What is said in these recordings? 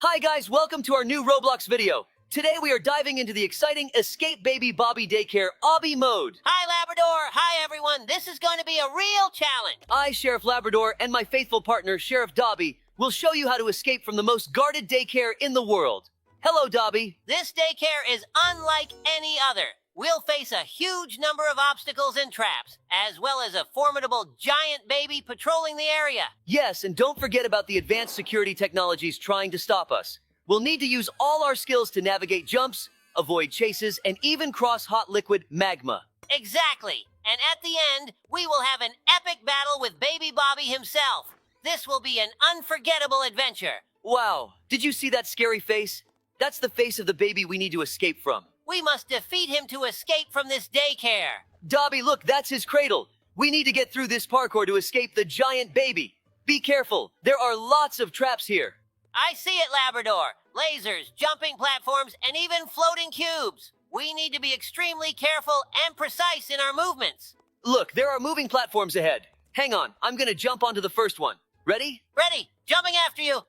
Hi guys, welcome to our new Roblox video. Today we are diving into the exciting Escape Baby Bobby Daycare Obby mode. Hi, Labrador. Hi, everyone. This is going to be a real challenge. I, Sheriff Labrador, and my faithful partner, Sheriff Dobie, will show you how to escape from the most guarded daycare in the world. Hello, Dobie. This daycare is unlike any other. We'll face a huge number of obstacles and traps, as well as a formidable giant baby patrolling the area. Yes, and don't forget about the advanced security technologies trying to stop us. We'll need to use all our skills to navigate jumps, avoid chases, and even cross hot liquid magma. Exactly. And at the end, we will have an epic battle with Baby Bobby himself. This will be an unforgettable adventure. Wow, did you see that scary face? That's the face of the baby we need to escape from. We must defeat him to escape from this daycare. Dobby, look, that's his cradle. We need to get through this parkour to escape the giant baby. Be careful, there are lots of traps here. I see it, Labrador. Lasers, jumping platforms, and even floating cubes. We need to be extremely careful and precise in our movements. Look, there are moving platforms ahead. Hang on, I'm gonna jump onto the first one. Ready? Ready, jumping after you.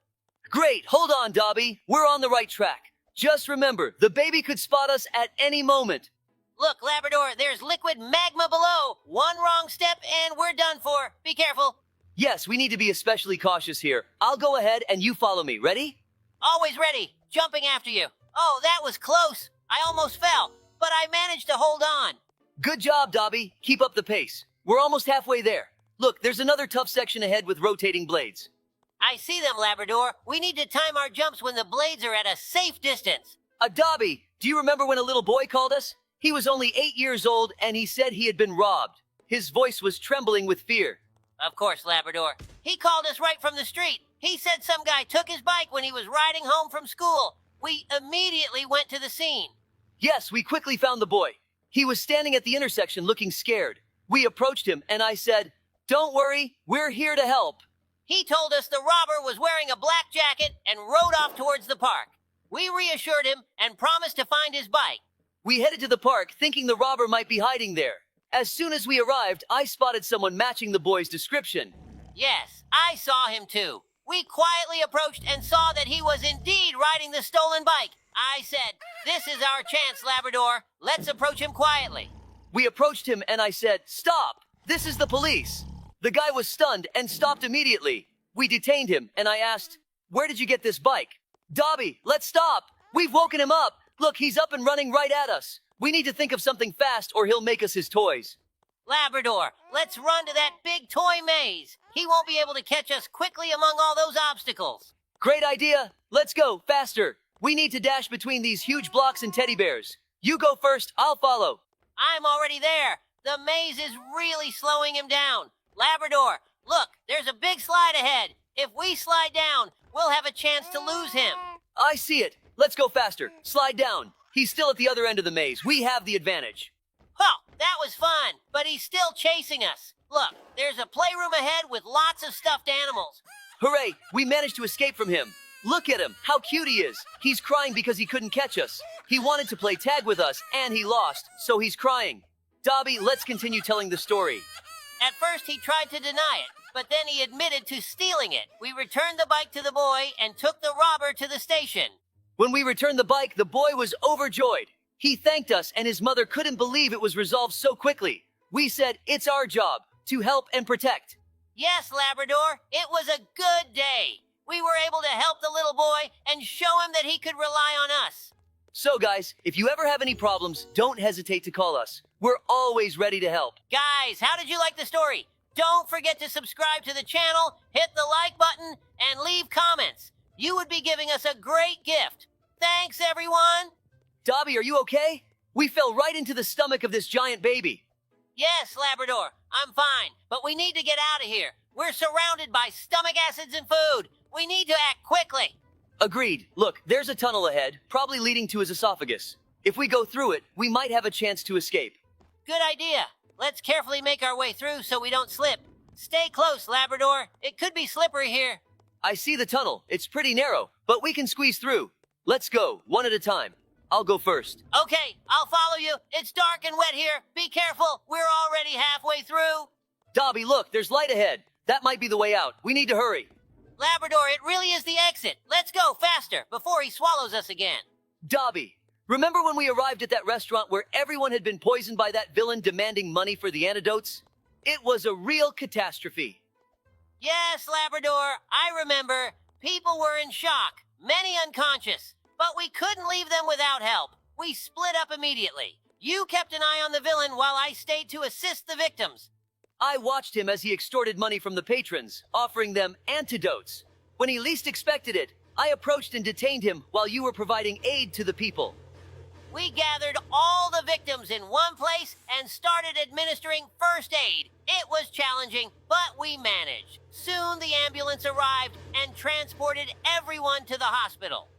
Great, hold on, Dobby. We're on the right track. Just remember, the baby could spot us at any moment. Look, Labrador, there's liquid magma below. One wrong step and we're done for. Be careful. Yes, we need to be especially cautious here. I'll go ahead and you follow me. Ready? Always ready, jumping after you. Oh, that was close. I almost fell, but I managed to hold on. Good job, Dobby. Keep up the pace. We're almost halfway there. Look, there's another tough section ahead with rotating blades. I see them, Labrador. We need to time our jumps when the blades are at a safe distance. Dobby, do you remember when a little boy called us? He was only 8 years old and he said he had been robbed. His voice was trembling with fear. Of course, Labrador. He called us right from the street. He said some guy took his bike when he was riding home from school. We immediately went to the scene. Yes, we quickly found the boy. He was standing at the intersection looking scared. We approached him and I said, "Don't worry, we're here to help." He told us the robber was wearing a black jacket and rode off towards the park. We reassured him and promised to find his bike. We headed to the park thinking the robber might be hiding there. As soon as we arrived, I spotted someone matching the boy's description. Yes, I saw him too. We quietly approached and saw that he was indeed riding the stolen bike. I said, "This is our chance, Labrador. Let's approach him quietly." We approached him and I said, "Stop! This is the police." The guy was stunned and stopped immediately. We detained him and I asked, "Where did you get this bike?" "Dobby, let's stop! We've woken him up! Look, he's up and running right at us! We need to think of something fast or he'll make us his toys." Labrador, let's run to that big toy maze. He won't be able to catch us quickly among all those obstacles. Great idea! Let's go, faster! We need to dash between these huge blocks and teddy bears. You go first, I'll follow. I'm already there. The maze is really slowing him down. Labrador, look, there's a big slide ahead. If we slide down, we'll have a chance to lose him. I see it. Let's go faster. Slide down. He's still at the other end of the maze. We have the advantage. Oh, that was fun, but he's still chasing us. Look, there's a playroom ahead with lots of stuffed animals. Hooray! We managed to escape from him. Look at him. How cute he is. He's crying because he couldn't catch us. He wanted to play tag with us, and he lost, so he's crying. Dobby, let's continue telling the story. At first, he tried to deny it, but then he admitted to stealing it. We returned the bike to the boy and took the robber to the station. When we returned the bike, the boy was overjoyed. He thanked us, and his mother couldn't believe it was resolved so quickly. We said, it's our job to help and protect. Yes, Labrador, it was a good day. We were able to help the little boy and show him that he could rely on us. So guys, if you ever have any problems, don't hesitate to call us. We're always ready to help. Guys, how did you like the story? Don't forget to subscribe to the channel, hit the like button, and leave comments. You would be giving us a great gift. Thanks, everyone. Dobby, are you okay? We fell right into the stomach of this giant baby. Yes, Labrador, I'm fine, but we need to get out of here. We're surrounded by stomach acids and food. We need to act quickly. Agreed. Look, there's a tunnel ahead, probably leading to his esophagus. If we go through it, we might have a chance to escape. Good idea. Let's carefully make our way through so we don't slip. Stay close, Labrador. It could be slippery here. I see the tunnel. It's pretty narrow, but we can squeeze through. Let's go, one at a time. I'll go first. Okay, I'll follow you. It's dark and wet here. Be careful. We're already halfway through. Dobby, look, there's light ahead. That might be the way out. We need to hurry. Labrador, it really is the exit. Let's go faster before he swallows us again. Dobie, remember when we arrived at that restaurant where everyone had been poisoned by that villain demanding money for the antidotes? It was a real catastrophe. Yes, Labrador, I remember. People were in shock, many unconscious, but we couldn't leave them without help. We split up immediately. You kept an eye on the villain while I stayed to assist the victims. I watched him as he extorted money from the patrons, offering them antidotes. When he least expected it, I approached and detained him while you were providing aid to the people. We gathered all the victims in one place and started administering first aid. It was challenging, but we managed. Soon the ambulance arrived and transported everyone to the hospital.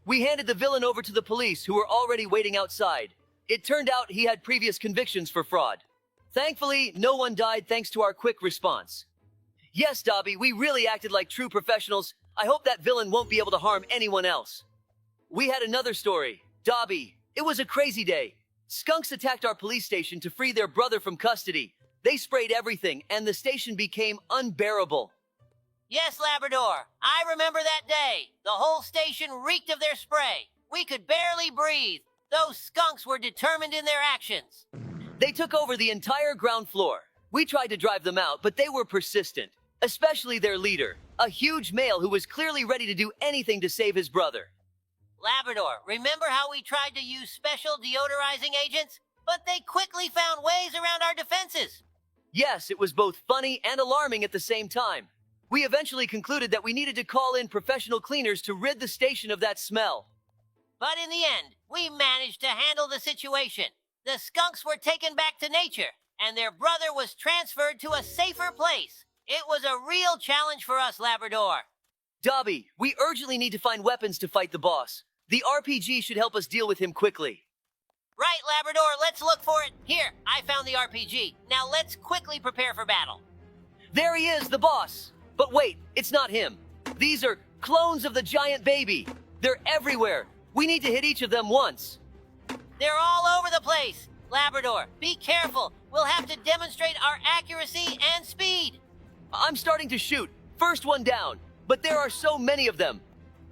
We handed the villain over to the police, who were already waiting outside. It turned out he had previous convictions for fraud. Thankfully, no one died thanks to our quick response. Yes, Dobie, we really acted like true professionals. I hope that villain won't be able to harm anyone else. We had another story. Dobie, it was a crazy day. Skunks attacked our police station to free their brother from custody. They sprayed everything, and the station became unbearable. Yes, Labrador, I remember that day. The whole station reeked of their spray. We could barely breathe. Those skunks were determined in their actions. They took over the entire ground floor. We tried to drive them out, but they were persistent, especially their leader, a huge male who was clearly ready to do anything to save his brother. Labrador, remember how we tried to use special deodorizing agents? But they quickly found ways around our defenses. Yes, it was both funny and alarming at the same time. We eventually concluded that we needed to call in professional cleaners to rid the station of that smell. But in the end, we managed to handle the situation. The skunks were taken back to nature, and their brother was transferred to a safer place. It was a real challenge for us, Labrador. Dobie, we urgently need to find weapons to fight the boss. The RPG should help us deal with him quickly. Right, Labrador, let's look for it. Here, I found the RPG. Now let's quickly prepare for battle. There he is, the boss. But wait, it's not him. These are clones of the giant baby. They're everywhere. We need to hit each of them once. They're all over the place. Labrador, be careful. We'll have to demonstrate our accuracy and speed. I'm starting to shoot. First one down. But there are so many of them.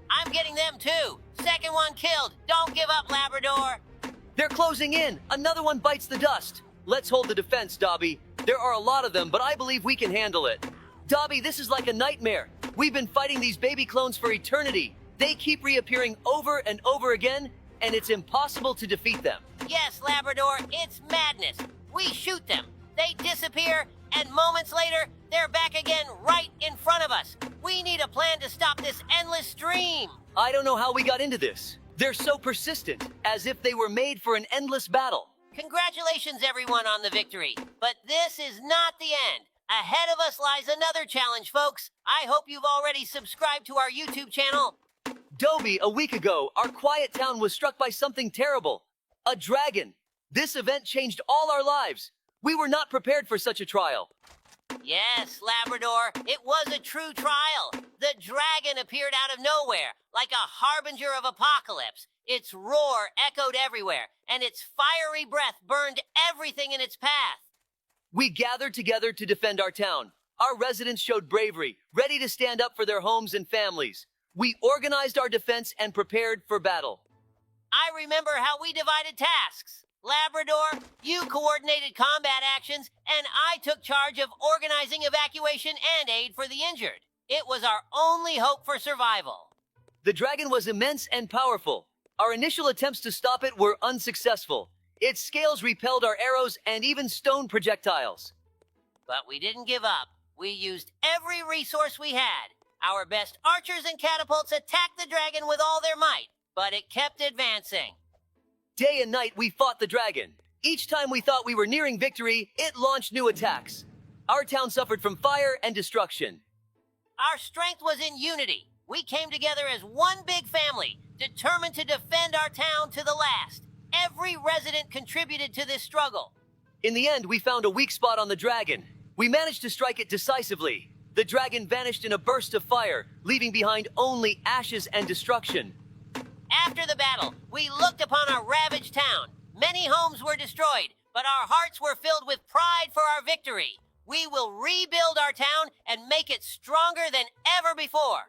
I'm getting them too. Second one killed. Don't give up, Labrador. They're closing in. Another one bites the dust. Let's hold the defense, Dobie. There are a lot of them, but I believe we can handle it. Dobie, this is like a nightmare. We've been fighting these baby clones for eternity. They keep reappearing over and over again, and it's impossible to defeat them. Yes, Labrador, it's madness. We shoot them. They disappear, and moments later, they're back again right in front of us. We need a plan to stop this endless stream. I don't know how we got into this. They're so persistent, as if they were made for an endless battle. Congratulations, everyone, on the victory. But this is not the end. Ahead of us lies another challenge, folks. I hope you've already subscribed to our YouTube channel. Dobie, a week ago, our quiet town was struck by something terrible. A dragon. This event changed all our lives. We were not prepared for such a trial. Yes, Labrador, it was a true trial. The dragon appeared out of nowhere, like a harbinger of apocalypse. Its roar echoed everywhere, and its fiery breath burned everything in its path. We gathered together to defend our town. Our residents showed bravery, ready to stand up for their homes and families. We organized our defense and prepared for battle. I remember how we divided tasks. Labrador, you coordinated combat actions, and I took charge of organizing evacuation and aid for the injured. It was our only hope for survival. The dragon was immense and powerful. Our initial attempts to stop it were unsuccessful. Its scales repelled our arrows and even stone projectiles. But we didn't give up. We used every resource we had. Our best archers and catapults attacked the dragon with all their might, but it kept advancing. Day and night, we fought the dragon. Each time we thought we were nearing victory, it launched new attacks. Our town suffered from fire and destruction. Our strength was in unity. We came together as one big family, determined to defend our town to the last. Every resident contributed to this struggle. In the end, we found a weak spot on the dragon. We managed to strike it decisively. The dragon vanished in a burst of fire, leaving behind only ashes and destruction. After the battle, we looked upon our ravaged town. Many homes were destroyed, but our hearts were filled with pride for our victory. We will rebuild our town and make it stronger than ever before.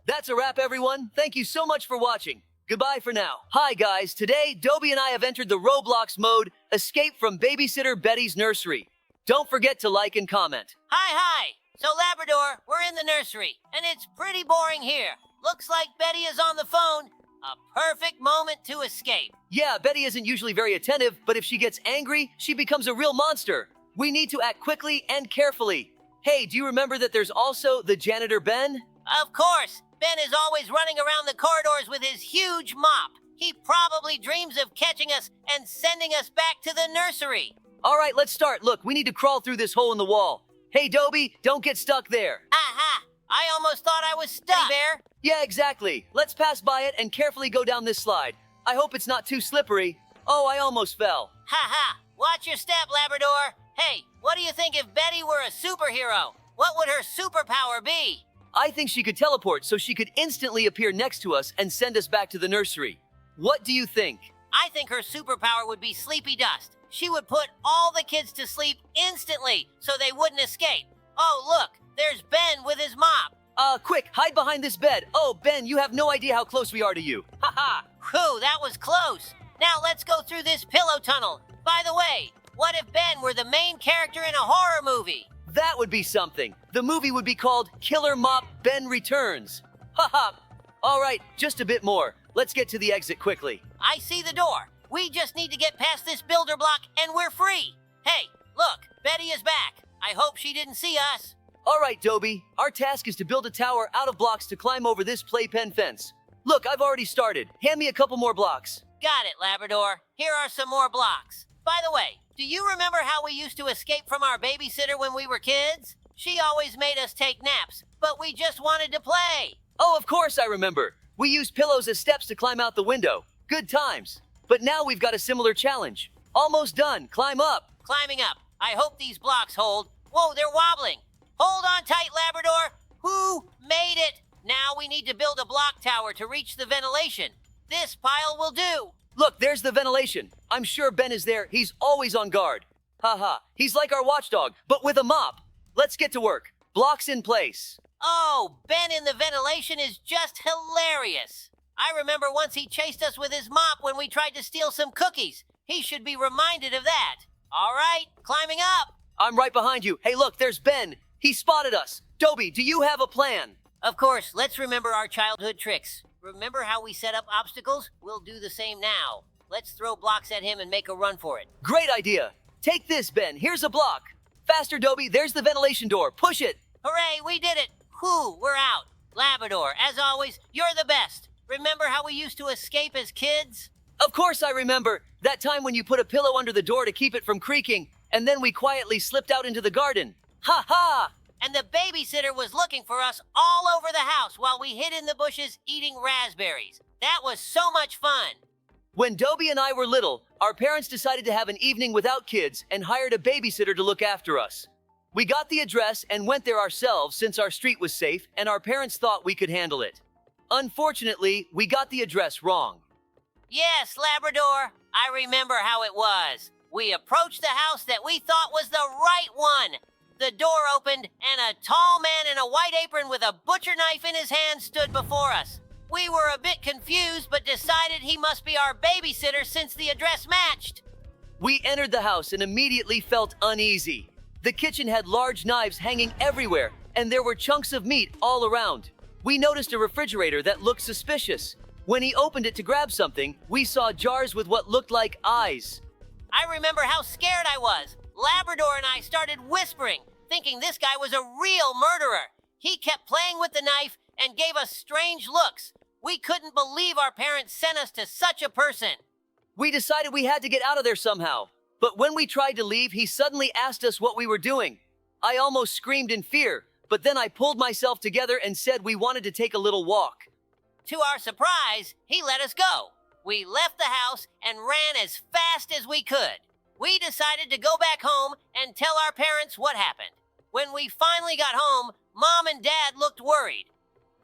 That's a wrap, everyone. Thank you so much for watching. Goodbye for now. Hi, guys. Today, Dobie and I have entered the Roblox mode, Escape from Babysitter Betty's Nursery. Don't forget to like and comment. Hi. So, Labrador, we're in the nursery, and it's pretty boring here. Looks like Betty is on the phone. A perfect moment to escape. Yeah, Betty isn't usually very attentive, but if she gets angry, she becomes a real monster. We need to act quickly and carefully. Hey, do you remember that there's also the janitor Ben? Of course. Ben is always running around the corridors with his huge mop. He probably dreams of catching us and sending us back to the nursery. All right, let's start. Look, we need to crawl through this hole in the wall. Hey, Dobie, don't get stuck there. Aha! I almost thought I was stuck. Bear? Yeah, exactly. Let's pass by it and carefully go down this slide. I hope it's not too slippery. Oh, I almost fell. Ha! Watch your step, Labrador. Hey, what do you think if Betty were a superhero? What would her superpower be? I think she could teleport so she could instantly appear next to us and send us back to the nursery. What do you think? I think her superpower would be sleepy dust. She would put all the kids to sleep instantly so they wouldn't escape. Oh, look, there's Ben with his mop. Quick, hide behind this bed. Oh, Ben, you have no idea how close we are to you. Ha! Whew, that was close. Now let's go through this pillow tunnel. By the way, what if Ben were the main character in a horror movie? That would be something. The movie would be called Killer Mop Ben Returns. Ha! All right, just a bit more. Let's get to the exit quickly. I see the door. We just need to get past this builder block and we're free. Hey, look, Betty is back. I hope she didn't see us. All right, Dobie. Our task is to build a tower out of blocks to climb over this playpen fence. Look, I've already started. Hand me a couple more blocks. Got it, Labrador. Here are some more blocks. By the way, do you remember how we used to escape from our babysitter when we were kids? She always made us take naps, but we just wanted to play. Oh, of course I remember. We used pillows as steps to climb out the window. Good times. But now we've got a similar challenge. Almost done. Climb up. Climbing up. I hope these blocks hold. Whoa, they're wobbling. Hold on tight, Labrador. Who made it? Now we need to build a block tower to reach the ventilation. This pile will do. Look, there's the ventilation. I'm sure Ben is there. He's always on guard. Haha. He's like our watchdog, but with a mop. Let's get to work. Blocks in place. Oh, Ben in the ventilation is just hilarious. I remember once he chased us with his mop when we tried to steal some cookies. He should be reminded of that. All right, climbing up. I'm right behind you. Hey, look, there's Ben. He spotted us. Dobie, do you have a plan? Of course, let's remember our childhood tricks. Remember how we set up obstacles? We'll do the same now. Let's throw blocks at him and make a run for it. Great idea. Take this, Ben. Here's a block. Faster, Dobie. There's the ventilation door. Push it. Hooray, we did it. Whew, we're out. Labrador, as always, you're the best. Remember how we used to escape as kids? Of course I remember. That time when you put a pillow under the door to keep it from creaking, and then we quietly slipped out into the garden. Ha! And the babysitter was looking for us all over the house while we hid in the bushes eating raspberries. That was so much fun. When Dobie and I were little, our parents decided to have an evening without kids and hired a babysitter to look after us. We got the address and went there ourselves since our street was safe and our parents thought we could handle it. Unfortunately, we got the address wrong. Yes, Labrador, I remember how it was. We approached the house that we thought was the right one. The door opened, and a tall man in a white apron with a butcher knife in his hand stood before us. We were a bit confused, but decided he must be our babysitter since the address matched. We entered the house and immediately felt uneasy. The kitchen had large knives hanging everywhere, and there were chunks of meat all around. We noticed a refrigerator that looked suspicious. When he opened it to grab something, we saw jars with what looked like eyes. I remember how scared I was. Labrador and I started whispering, thinking this guy was a real murderer. He kept playing with the knife and gave us strange looks. We couldn't believe our parents sent us to such a person. We decided we had to get out of there somehow. But when we tried to leave, he suddenly asked us what we were doing. I almost screamed in fear, but then I pulled myself together and said we wanted to take a little walk. To our surprise, he let us go. We left the house and ran as fast as we could. We decided to go back home and tell our parents what happened. When we finally got home, Mom and Dad looked worried.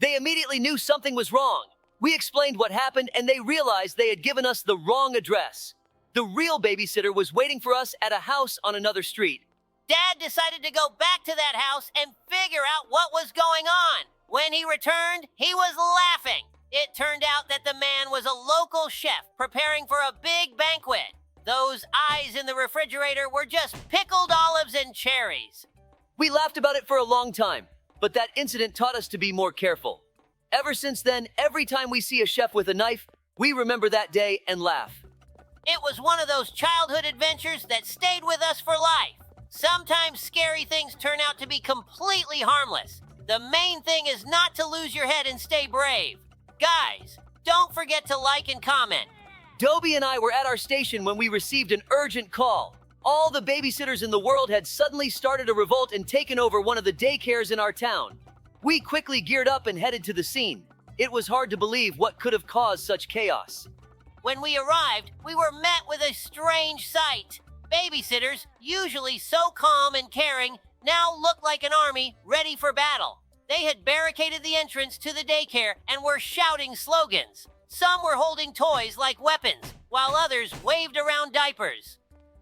They immediately knew something was wrong. We explained what happened and they realized they had given us the wrong address. The real babysitter was waiting for us at a house on another street. Dad decided to go back to that house and figure out what was going on. When he returned, he was laughing. It turned out that the man was a local chef preparing for a big banquet. Those eyes in the refrigerator were just pickled olives and cherries. We laughed about it for a long time, but that incident taught us to be more careful. Ever since then, every time we see a chef with a knife, we remember that day and laugh. It was one of those childhood adventures that stayed with us for life. Sometimes scary things turn out to be completely harmless. The main thing is not to lose your head and stay brave. Guys, don't forget to like and comment. Dobie and I were at our station when we received an urgent call. All the babysitters in the world had suddenly started a revolt and taken over one of the daycares in our town. We quickly geared up and headed to the scene. It was hard to believe what could have caused such chaos. When we arrived, we were met with a strange sight. Babysitters, usually so calm and caring, now looked like an army ready for battle. They had barricaded the entrance to the daycare and were shouting slogans. Some were holding toys like weapons, while others waved around diapers.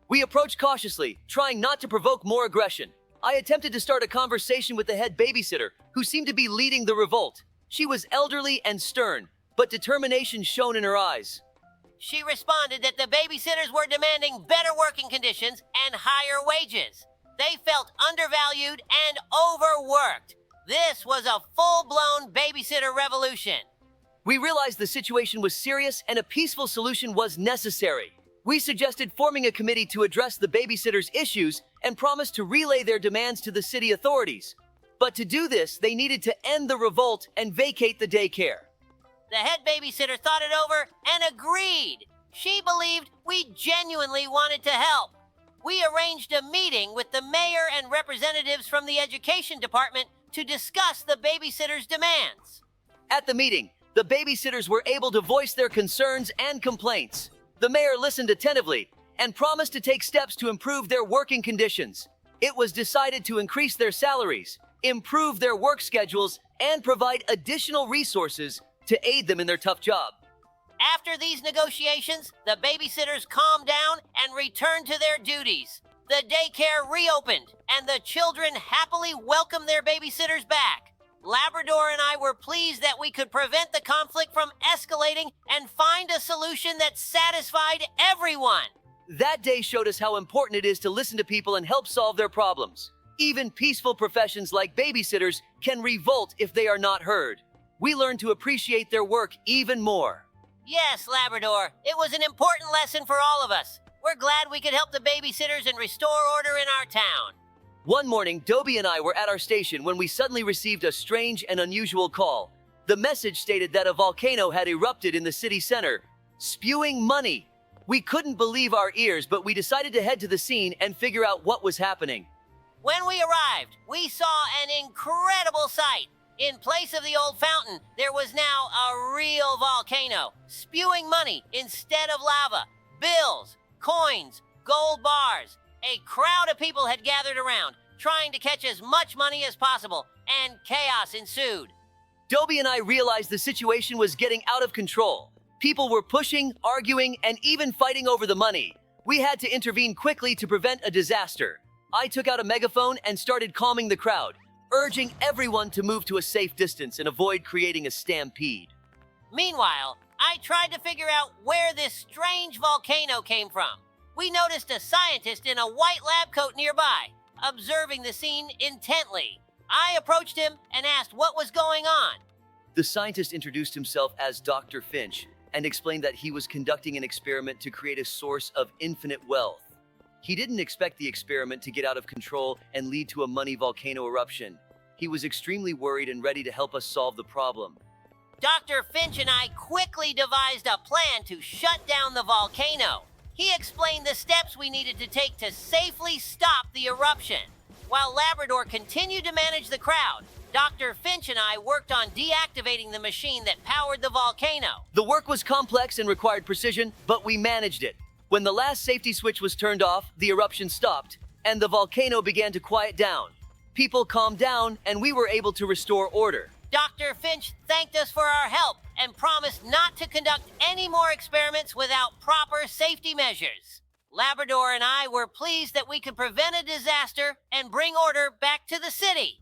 We approached cautiously, trying not to provoke more aggression. I attempted to start a conversation with the head babysitter, who seemed to be leading the revolt. She was elderly and stern, but determination shone in her eyes. She responded that the babysitters were demanding better working conditions and higher wages. They felt undervalued and overworked. This was a full-blown babysitter revolution. We realized the situation was serious and a peaceful solution was necessary. We suggested forming a committee to address the babysitters' issues and promised to relay their demands to the city authorities. But to do this, they needed to end the revolt and vacate the daycare. The head babysitter thought it over and agreed. She believed we genuinely wanted to help. We arranged a meeting with the mayor and representatives from the education department to discuss the babysitters' demands. At the meeting, the babysitters were able to voice their concerns and complaints. The mayor listened attentively and promised to take steps to improve their working conditions. It was decided to increase their salaries, improve their work schedules, and provide additional resources to aid them in their tough job. After these negotiations, the babysitters calmed down and returned to their duties. The daycare reopened, and the children happily welcomed their babysitters back. Labrador and I were pleased that we could prevent the conflict from escalating and find a solution that satisfied everyone. That day showed us how important it is to listen to people and help solve their problems. Even peaceful professions like babysitters can revolt if they are not heard. We learned to appreciate their work even more. Yes, Labrador, it was an important lesson for all of us. We're glad we could help the babysitters and restore order in our town. One morning, Dobie and I were at our station when we suddenly received a strange and unusual call. The message stated that a volcano had erupted in the city center, spewing money. We couldn't believe our ears, but we decided to head to the scene and figure out what was happening. When we arrived, we saw an incredible sight. In place of the old fountain, there was now a real volcano, spewing money instead of lava, bills, coins, gold bars. A crowd of people had gathered around, trying to catch as much money as possible, and chaos ensued. Dobie and I realized the situation was getting out of control. People were pushing, arguing, and even fighting over the money. We had to intervene quickly to prevent a disaster. I took out a megaphone and started calming the crowd, urging everyone to move to a safe distance and avoid creating a stampede. Meanwhile, I tried to figure out where this strange volcano came from. We noticed a scientist in a white lab coat nearby, observing the scene intently. I approached him and asked what was going on. The scientist introduced himself as Dr. Finch and explained that he was conducting an experiment to create a source of infinite wealth. He didn't expect the experiment to get out of control and lead to a money volcano eruption. He was extremely worried and ready to help us solve the problem. Dr. Finch and I quickly devised a plan to shut down the volcano. He explained the steps we needed to take to safely stop the eruption. While Labrador continued to manage the crowd, Dr. Finch and I worked on deactivating the machine that powered the volcano. The work was complex and required precision, but we managed it. When the last safety switch was turned off, the eruption stopped, and the volcano began to quiet down. People calmed down, and we were able to restore order. Dr. Finch thanked us for our help and promised not to conduct any more experiments without proper safety measures. Labrador and I were pleased that we could prevent a disaster and bring order back to the city.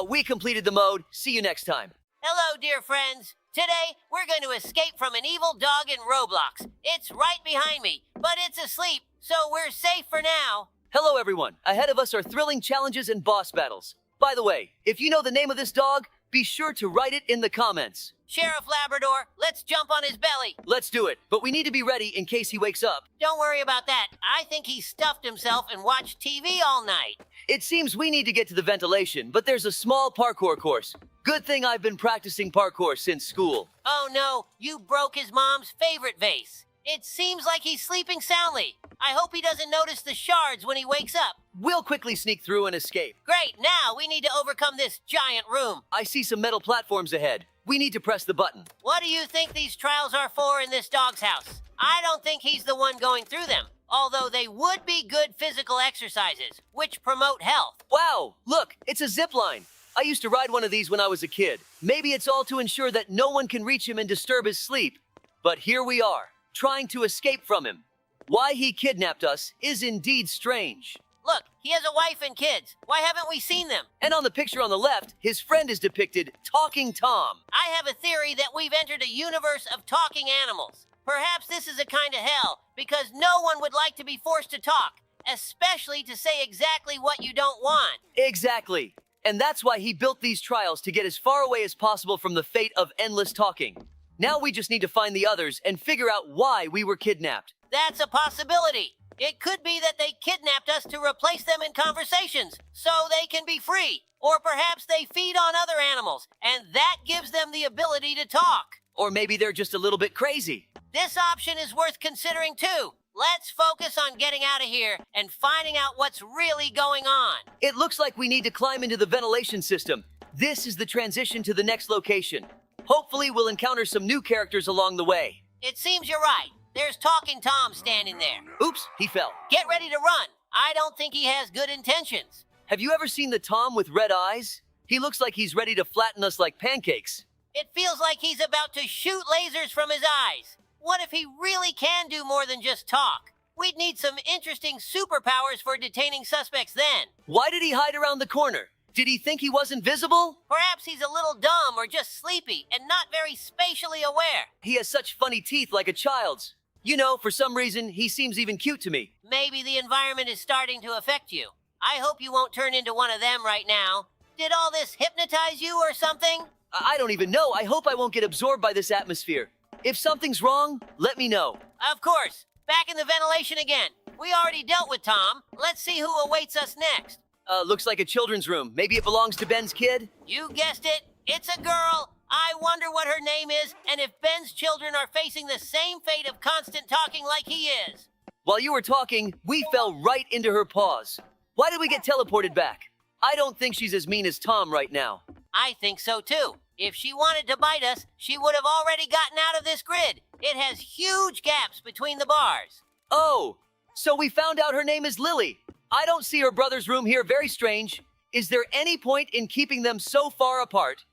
We completed the mode. See you next time. Hello, dear friends. Today, we're going to escape from an evil dog in Roblox. It's right behind me, but it's asleep, so we're safe for now. Hello, everyone. Ahead of us are thrilling challenges and boss battles. By the way, if you know the name of this dog, be sure to write it in the comments. Sheriff Labrador, let's jump on his belly. Let's do it, but we need to be ready in case he wakes up. Don't worry about that. I think he stuffed himself and watched TV all night. It seems we need to get to the ventilation, but there's a small parkour course. Good thing I've been practicing parkour since school. Oh no, you broke his mom's favorite vase. It seems like he's sleeping soundly. I hope he doesn't notice the shards when he wakes up. We'll quickly sneak through and escape. Great, now we need to overcome this giant room. I see some metal platforms ahead. We need to press the button. What do you think these trials are for in this dog's house? I don't think he's the one going through them, although they would be good physical exercises, which promote health. Wow, look, it's a zip line. I used to ride one of these when I was a kid. Maybe it's all to ensure that no one can reach him and disturb his sleep. But here we are, trying to escape from him. Why he kidnapped us is indeed strange. Look, he has a wife and kids. Why haven't we seen them? And on the picture on the left, his friend is depicted Talking Tom. I have a theory that we've entered a universe of talking animals. Perhaps this is a kind of hell, because no one would like to be forced to talk, especially to say exactly what you don't want. Exactly. And that's why he built these trials, to get as far away as possible from the fate of endless talking. Now we just need to find the others and figure out why we were kidnapped. That's a possibility. It could be that they kidnapped us to replace them in conversations, so they can be free. Or perhaps they feed on other animals, and that gives them the ability to talk. Or maybe they're just a little bit crazy. This option is worth considering too. Let's focus on getting out of here and finding out what's really going on. It looks like we need to climb into the ventilation system. This is the transition to the next location. Hopefully we'll encounter some new characters along the way. It seems you're right. There's Talking Tom standing there. Oops, he fell. Get ready to run. I don't think he has good intentions. Have you ever seen the Tom with red eyes? He looks like he's ready to flatten us like pancakes. It feels like he's about to shoot lasers from his eyes. What if he really can do more than just talk? We'd need some interesting superpowers for detaining suspects then. Why did he hide around the corner? Did he think he wasn't visible? Perhaps he's a little dumb or just sleepy and not very spatially aware. He has such funny teeth like a child's. You know, for some reason, he seems even cute to me. Maybe the environment is starting to affect you. I hope you won't turn into one of them right now. Did all this hypnotize you or something? I don't even know. I hope I won't get absorbed by this atmosphere. If something's wrong, let me know. Of course. Back in the ventilation again. We already dealt with Tom. Let's see who awaits us next. Looks like a children's room. Maybe it belongs to Ben's kid? You guessed it. It's a girl. I wonder what her name is, and if Ben's children are facing the same fate of constant talking like he is. While you were talking, we fell right into her paws. Why did we get teleported back? I don't think she's as mean as Tom right now. I think so too. If she wanted to bite us, she would have already gotten out of this grid. It has huge gaps between the bars. Oh, so we found out her name is Lily. I don't see her brother's room here. Very strange. Is there any point in keeping them so far apart?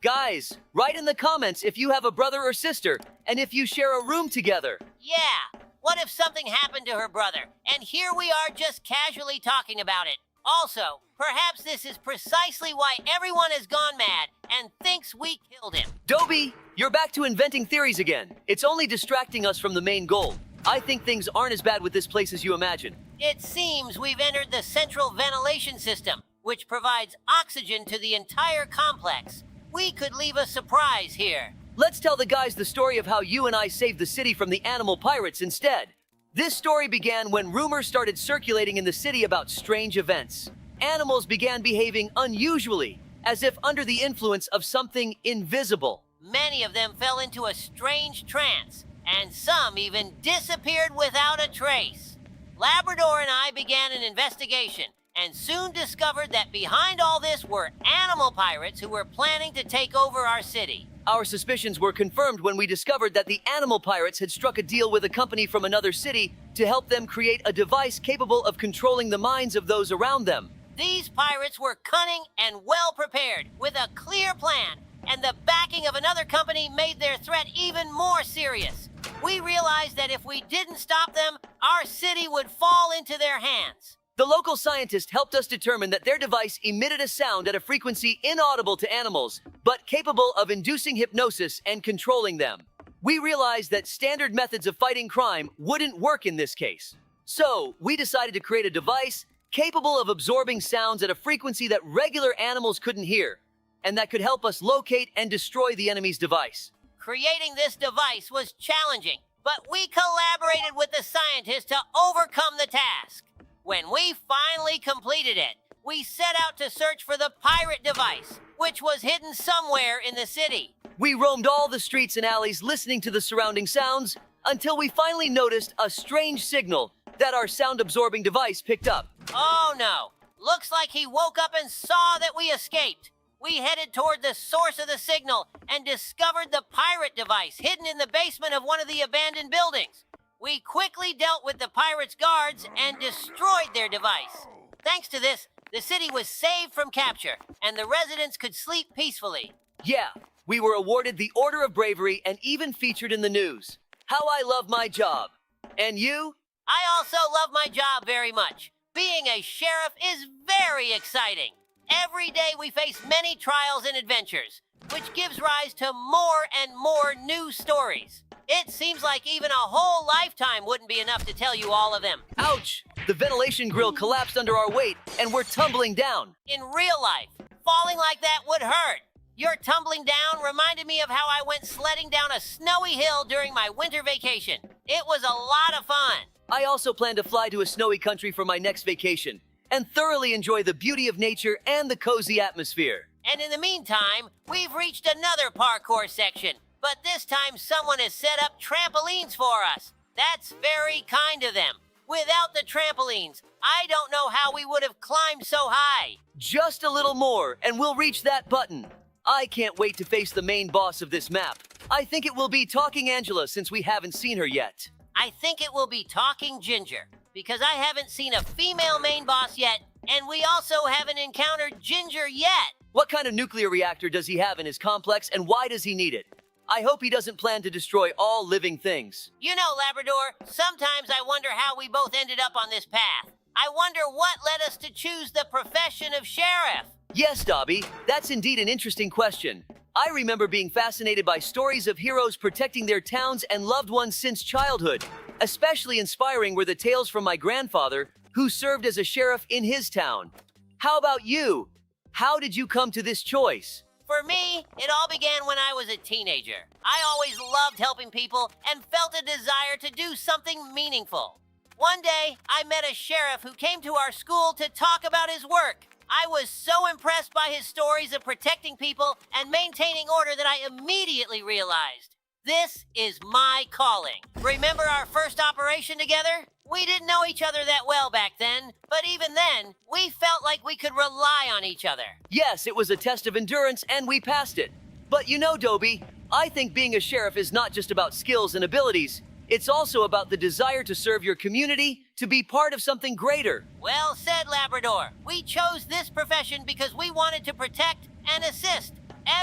Guys, write in the comments if you have a brother or sister, and if you share a room together. Yeah, what if something happened to her brother, and here we are just casually talking about it? Also, perhaps this is precisely why everyone has gone mad and thinks we killed him. Dobie, you're back to inventing theories again. It's only distracting us from the main goal. I think things aren't as bad with this place as you imagine. It seems we've entered the central ventilation system, which provides oxygen to the entire complex. We could leave a surprise here. Let's tell the guys the story of how you and I saved the city from the animal pirates instead. This story began when rumors started circulating in the city about strange events. Animals began behaving unusually, as if under the influence of something invisible. Many of them fell into a strange trance, and some even disappeared without a trace. Labrador and I began an investigation, and soon discovered that behind all this were animal pirates who were planning to take over our city. Our suspicions were confirmed when we discovered that the animal pirates had struck a deal with a company from another city to help them create a device capable of controlling the minds of those around them. These pirates were cunning and well prepared, with a clear plan, and the backing of another company made their threat even more serious. We realized that if we didn't stop them, our city would fall into their hands. The local scientist helped us determine that their device emitted a sound at a frequency inaudible to animals, but capable of inducing hypnosis and controlling them. We realized that standard methods of fighting crime wouldn't work in this case. So, we decided to create a device capable of absorbing sounds at a frequency that regular animals couldn't hear, and that could help us locate and destroy the enemy's device. Creating this device was challenging, but we collaborated with the scientists to overcome the task. When we finally completed it, we set out to search for the pirate device, which was hidden somewhere in the city. We roamed all the streets and alleys listening to the surrounding sounds until we finally noticed a strange signal that our sound-absorbing device picked up. Oh no! Looks like he woke up and saw that we escaped. We headed toward the source of the signal and discovered the pirate device hidden in the basement of one of the abandoned buildings. We quickly dealt with the pirates' guards and destroyed their device. Thanks to this, the city was saved from capture, and the residents could sleep peacefully. Yeah, we were awarded the Order of Bravery and even featured in the news. How I love my job. And you? I also love my job very much. Being a sheriff is very exciting. Every day we face many trials and adventures, which gives rise to more and more new stories. It seems like even a whole lifetime wouldn't be enough to tell you all of them. Ouch! The ventilation grill collapsed under our weight, and we're tumbling down. In real life, falling like that would hurt. Your tumbling down reminded me of how I went sledding down a snowy hill during my winter vacation. It was a lot of fun. I also plan to fly to a snowy country for my next vacation and thoroughly enjoy the beauty of nature and the cozy atmosphere. And in the meantime, we've reached another parkour section. But this time someone has set up trampolines for us. That's very kind of them. Without the trampolines, I don't know how we would have climbed so high. Just a little more, and we'll reach that button. I can't wait to face the main boss of this map. I think it will be Talking Angela since we haven't seen her yet. I think it will be Talking Ginger, because I haven't seen a female main boss yet, and we also haven't encountered Ginger yet. What kind of nuclear reactor does he have in his complex, and why does he need it? I hope he doesn't plan to destroy all living things. You know, Labrador, sometimes I wonder how we both ended up on this path. I wonder what led us to choose the profession of sheriff. Yes, Dobie, that's indeed an interesting question. I remember being fascinated by stories of heroes protecting their towns and loved ones since childhood. Especially inspiring were the tales from my grandfather, who served as a sheriff in his town. How about you? How did you come to this choice? For me, it all began when I was a teenager. I always loved helping people and felt a desire to do something meaningful. One day, I met a sheriff who came to our school to talk about his work. I was so impressed by his stories of protecting people and maintaining order that I immediately realized, this is my calling. Remember our first operation together? We didn't know each other that well back then, but even then, we felt like we could rely on each other. Yes, it was a test of endurance and we passed it. But you know, Dobie, I think being a sheriff is not just about skills and abilities. It's also about the desire to serve your community, to be part of something greater. Well said, Labrador. We chose this profession because we wanted to protect and assist.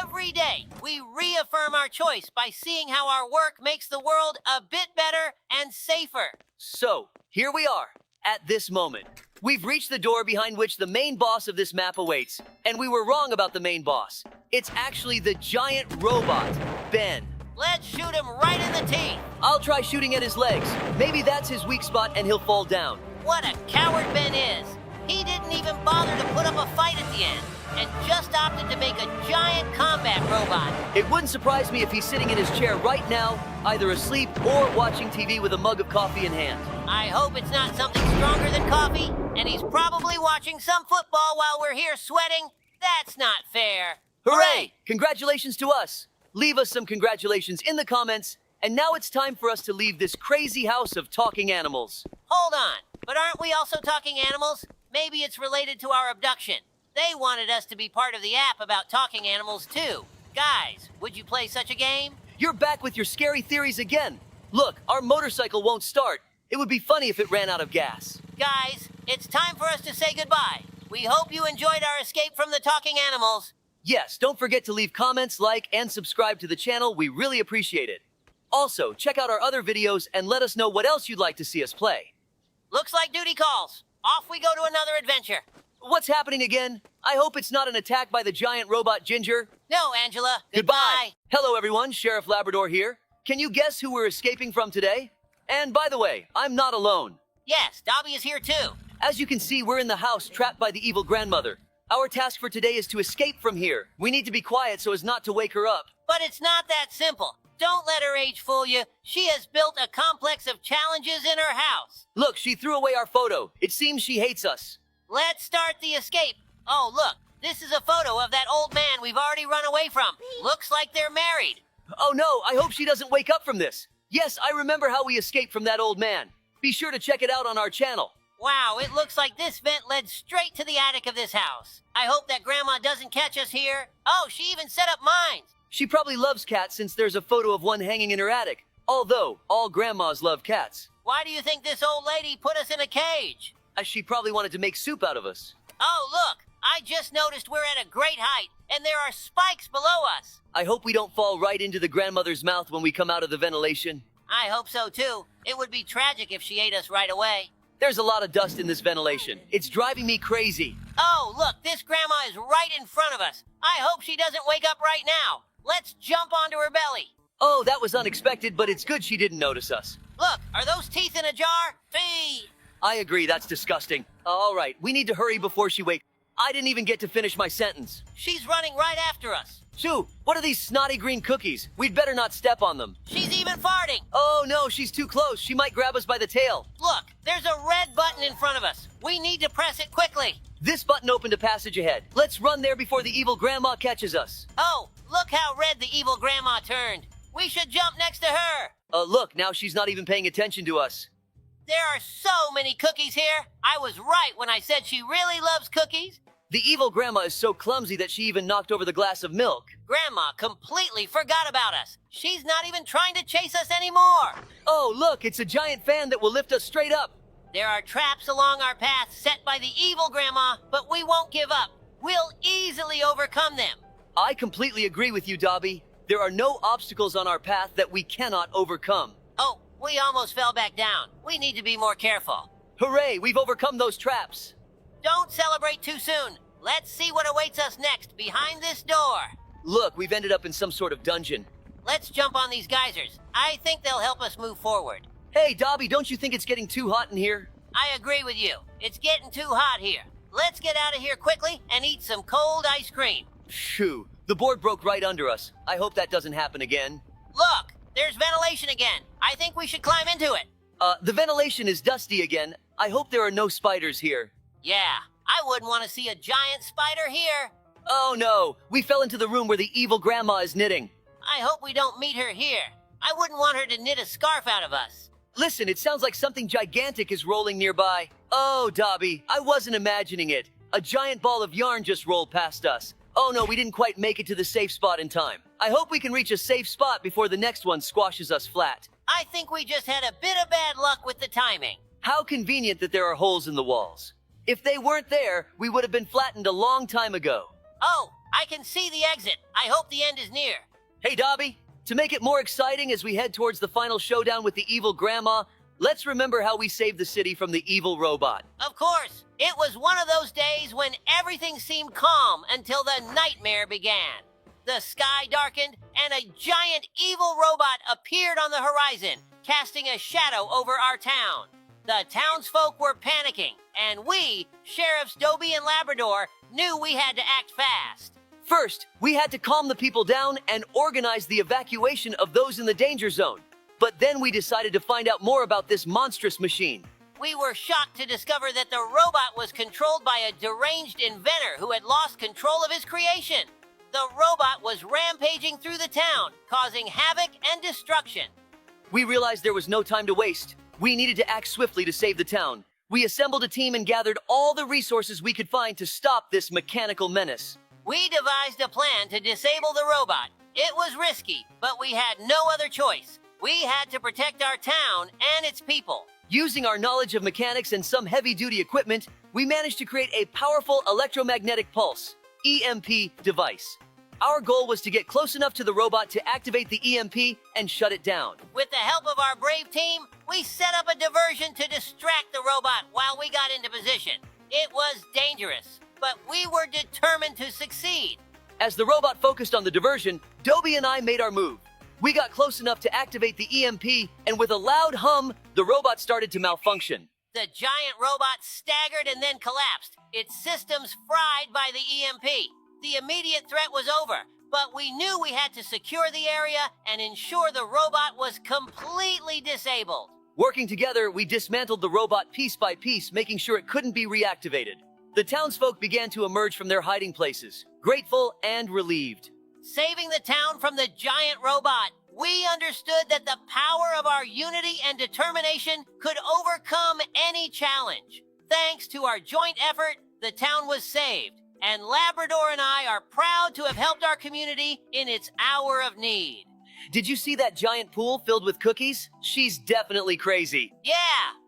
Every day, we reaffirm our choice by seeing how our work makes the world a bit better and safer. So, here we are, at this moment. We've reached the door behind which the main boss of this map awaits. And we were wrong about the main boss. It's actually the giant robot, Ben. Let's shoot him right in the teeth. I'll try shooting at his legs. Maybe that's his weak spot and he'll fall down. What a coward Ben is. He didn't even bother to put up a fight at the end, and just opted to make a giant combat robot. It wouldn't surprise me if he's sitting in his chair right now, either asleep or watching TV with a mug of coffee in hand. I hope it's not something stronger than coffee, and he's probably watching some football while we're here sweating. That's not fair. Hooray! Congratulations to us. Leave us some congratulations in the comments. And now it's time for us to leave this crazy house of talking animals. Hold on, but aren't we also talking animals? Maybe it's related to our abduction. They wanted us to be part of the app about talking animals too. Guys, would you play such a game? You're back with your scary theories again. Look, our motorcycle won't start. It would be funny if it ran out of gas. Guys, it's time for us to say goodbye. We hope you enjoyed our escape from the talking animals. Yes, don't forget to leave comments, like, and subscribe to the channel. We really appreciate it. Also, check out our other videos and let us know what else you'd like to see us play. Looks like duty calls. Off we go to another adventure. What's happening again? I hope it's not an attack by the giant robot Ginger. No, Angela. Goodbye. Hello everyone, Sheriff Labrador here. Can you guess who we're escaping from today? And by the way, I'm not alone. Yes, Dobie is here too. As you can see, we're in the house trapped by the evil grandmother. Our task for today is to escape from here. We need to be quiet so as not to wake her up. But it's not that simple. Don't let her age fool you. She has built a complex of challenges in her house. Look, she threw away our photo. It seems she hates us. Let's start the escape. Oh, look. This is a photo of that old man we've already run away from. Looks like they're married. Oh no, I hope she doesn't wake up from this. Yes, I remember how we escaped from that old man. Be sure to check it out on our channel. Wow, it looks like this vent led straight to the attic of this house. I hope that Grandma doesn't catch us here. Oh, she even set up mines. She probably loves cats since there's a photo of one hanging in her attic. Although, all grandmas love cats. Why do you think this old lady put us in a cage? As she probably wanted to make soup out of us. Oh, look. I just noticed we're at a great height, and there are spikes below us. I hope we don't fall right into the grandmother's mouth when we come out of the ventilation. I hope so, too. It would be tragic if she ate us right away. There's a lot of dust in this ventilation. It's driving me crazy. Oh, look, this grandma is right in front of us. I hope she doesn't wake up right now. Let's jump onto her belly. Oh, that was unexpected, but it's good she didn't notice us. Look, are those teeth in a jar? Fee! I agree, that's disgusting. All right, we need to hurry before she wakes. I didn't even get to finish my sentence. She's running right after us. Sue, what are these snotty green cookies? We'd better not step on them. She's even farting. Oh no, she's too close. She might grab us by the tail. Look, there's a red button in front of us. We need to press it quickly. This button opened a passage ahead. Let's run there before the evil grandma catches us. Oh, look how red the evil grandma turned. We should jump next to her. Look, now she's not even paying attention to us. There are so many cookies here. I was right when I said she really loves cookies. The evil grandma is so clumsy that she even knocked over the glass of milk. Grandma completely forgot about us. She's not even trying to chase us anymore. Oh, look, it's a giant fan that will lift us straight up. There are traps along our path set by the evil grandma, but we won't give up. We'll easily overcome them. I completely agree with you, Dobie. There are no obstacles on our path that we cannot overcome. Oh, we almost fell back down. We need to be more careful. Hooray, we've overcome those traps. Don't celebrate too soon. Let's see what awaits us next behind this door. Look, we've ended up in some sort of dungeon. Let's jump on these geysers. I think they'll help us move forward. Hey, Dobie, don't you think it's getting too hot in here? I agree with you. It's getting too hot here. Let's get out of here quickly and eat some cold ice cream. Phew, the board broke right under us. I hope that doesn't happen again. Look, there's ventilation again. I think we should climb into it. The ventilation is dusty again. I hope there are no spiders here. Yeah, I wouldn't want to see a giant spider here. Oh no, we fell into the room where the evil grandma is knitting. I hope we don't meet her here. I wouldn't want her to knit a scarf out of us. Listen, it sounds like something gigantic is rolling nearby. Oh, Dobie, I wasn't imagining it. A giant ball of yarn just rolled past us. Oh no, we didn't quite make it to the safe spot in time. I hope we can reach a safe spot before the next one squashes us flat. I think we just had a bit of bad luck with the timing. How convenient that there are holes in the walls. If they weren't there, we would have been flattened a long time ago. Oh, I can see the exit. I hope the end is near. Hey, Dobie, to make it more exciting as we head towards the final showdown with the evil grandma, let's remember how we saved the city from the evil robot. Of course, it was one of those days when everything seemed calm until the nightmare began. The sky darkened and a giant evil robot appeared on the horizon, casting a shadow over our town. The townsfolk were panicking, and we, Sheriffs Dobie and Labrador, knew we had to act fast. First, we had to calm the people down and organize the evacuation of those in the danger zone. But then we decided to find out more about this monstrous machine. We were shocked to discover that the robot was controlled by a deranged inventor who had lost control of his creation. The robot was rampaging through the town, causing havoc and destruction. We realized there was no time to waste. We needed to act swiftly to save the town. We assembled a team and gathered all the resources we could find to stop this mechanical menace. We devised a plan to disable the robot. It was risky, but we had no other choice. We had to protect our town and its people. Using our knowledge of mechanics and some heavy-duty equipment, we managed to create a powerful electromagnetic pulse, EMP, device. Our goal was to get close enough to the robot to activate the EMP and shut it down. With the help of our brave team, we set up a diversion to distract the robot while we got into position. It was dangerous, but we were determined to succeed. As the robot focused on the diversion, Dobie and I made our move. We got close enough to activate the EMP, and with a loud hum, the robot started to malfunction. The giant robot staggered and then collapsed, its systems fried by the EMP. The immediate threat was over, but we knew we had to secure the area and ensure the robot was completely disabled. Working together, we dismantled the robot piece by piece, making sure it couldn't be reactivated. The townsfolk began to emerge from their hiding places, grateful and relieved. Saving the town from the giant robot, we understood that the power of our unity and determination could overcome any challenge. Thanks to our joint effort, the town was saved, and Labrador and I are proud to have helped our community in its hour of need. Did you see that giant pool filled with cookies? She's definitely crazy. Yeah,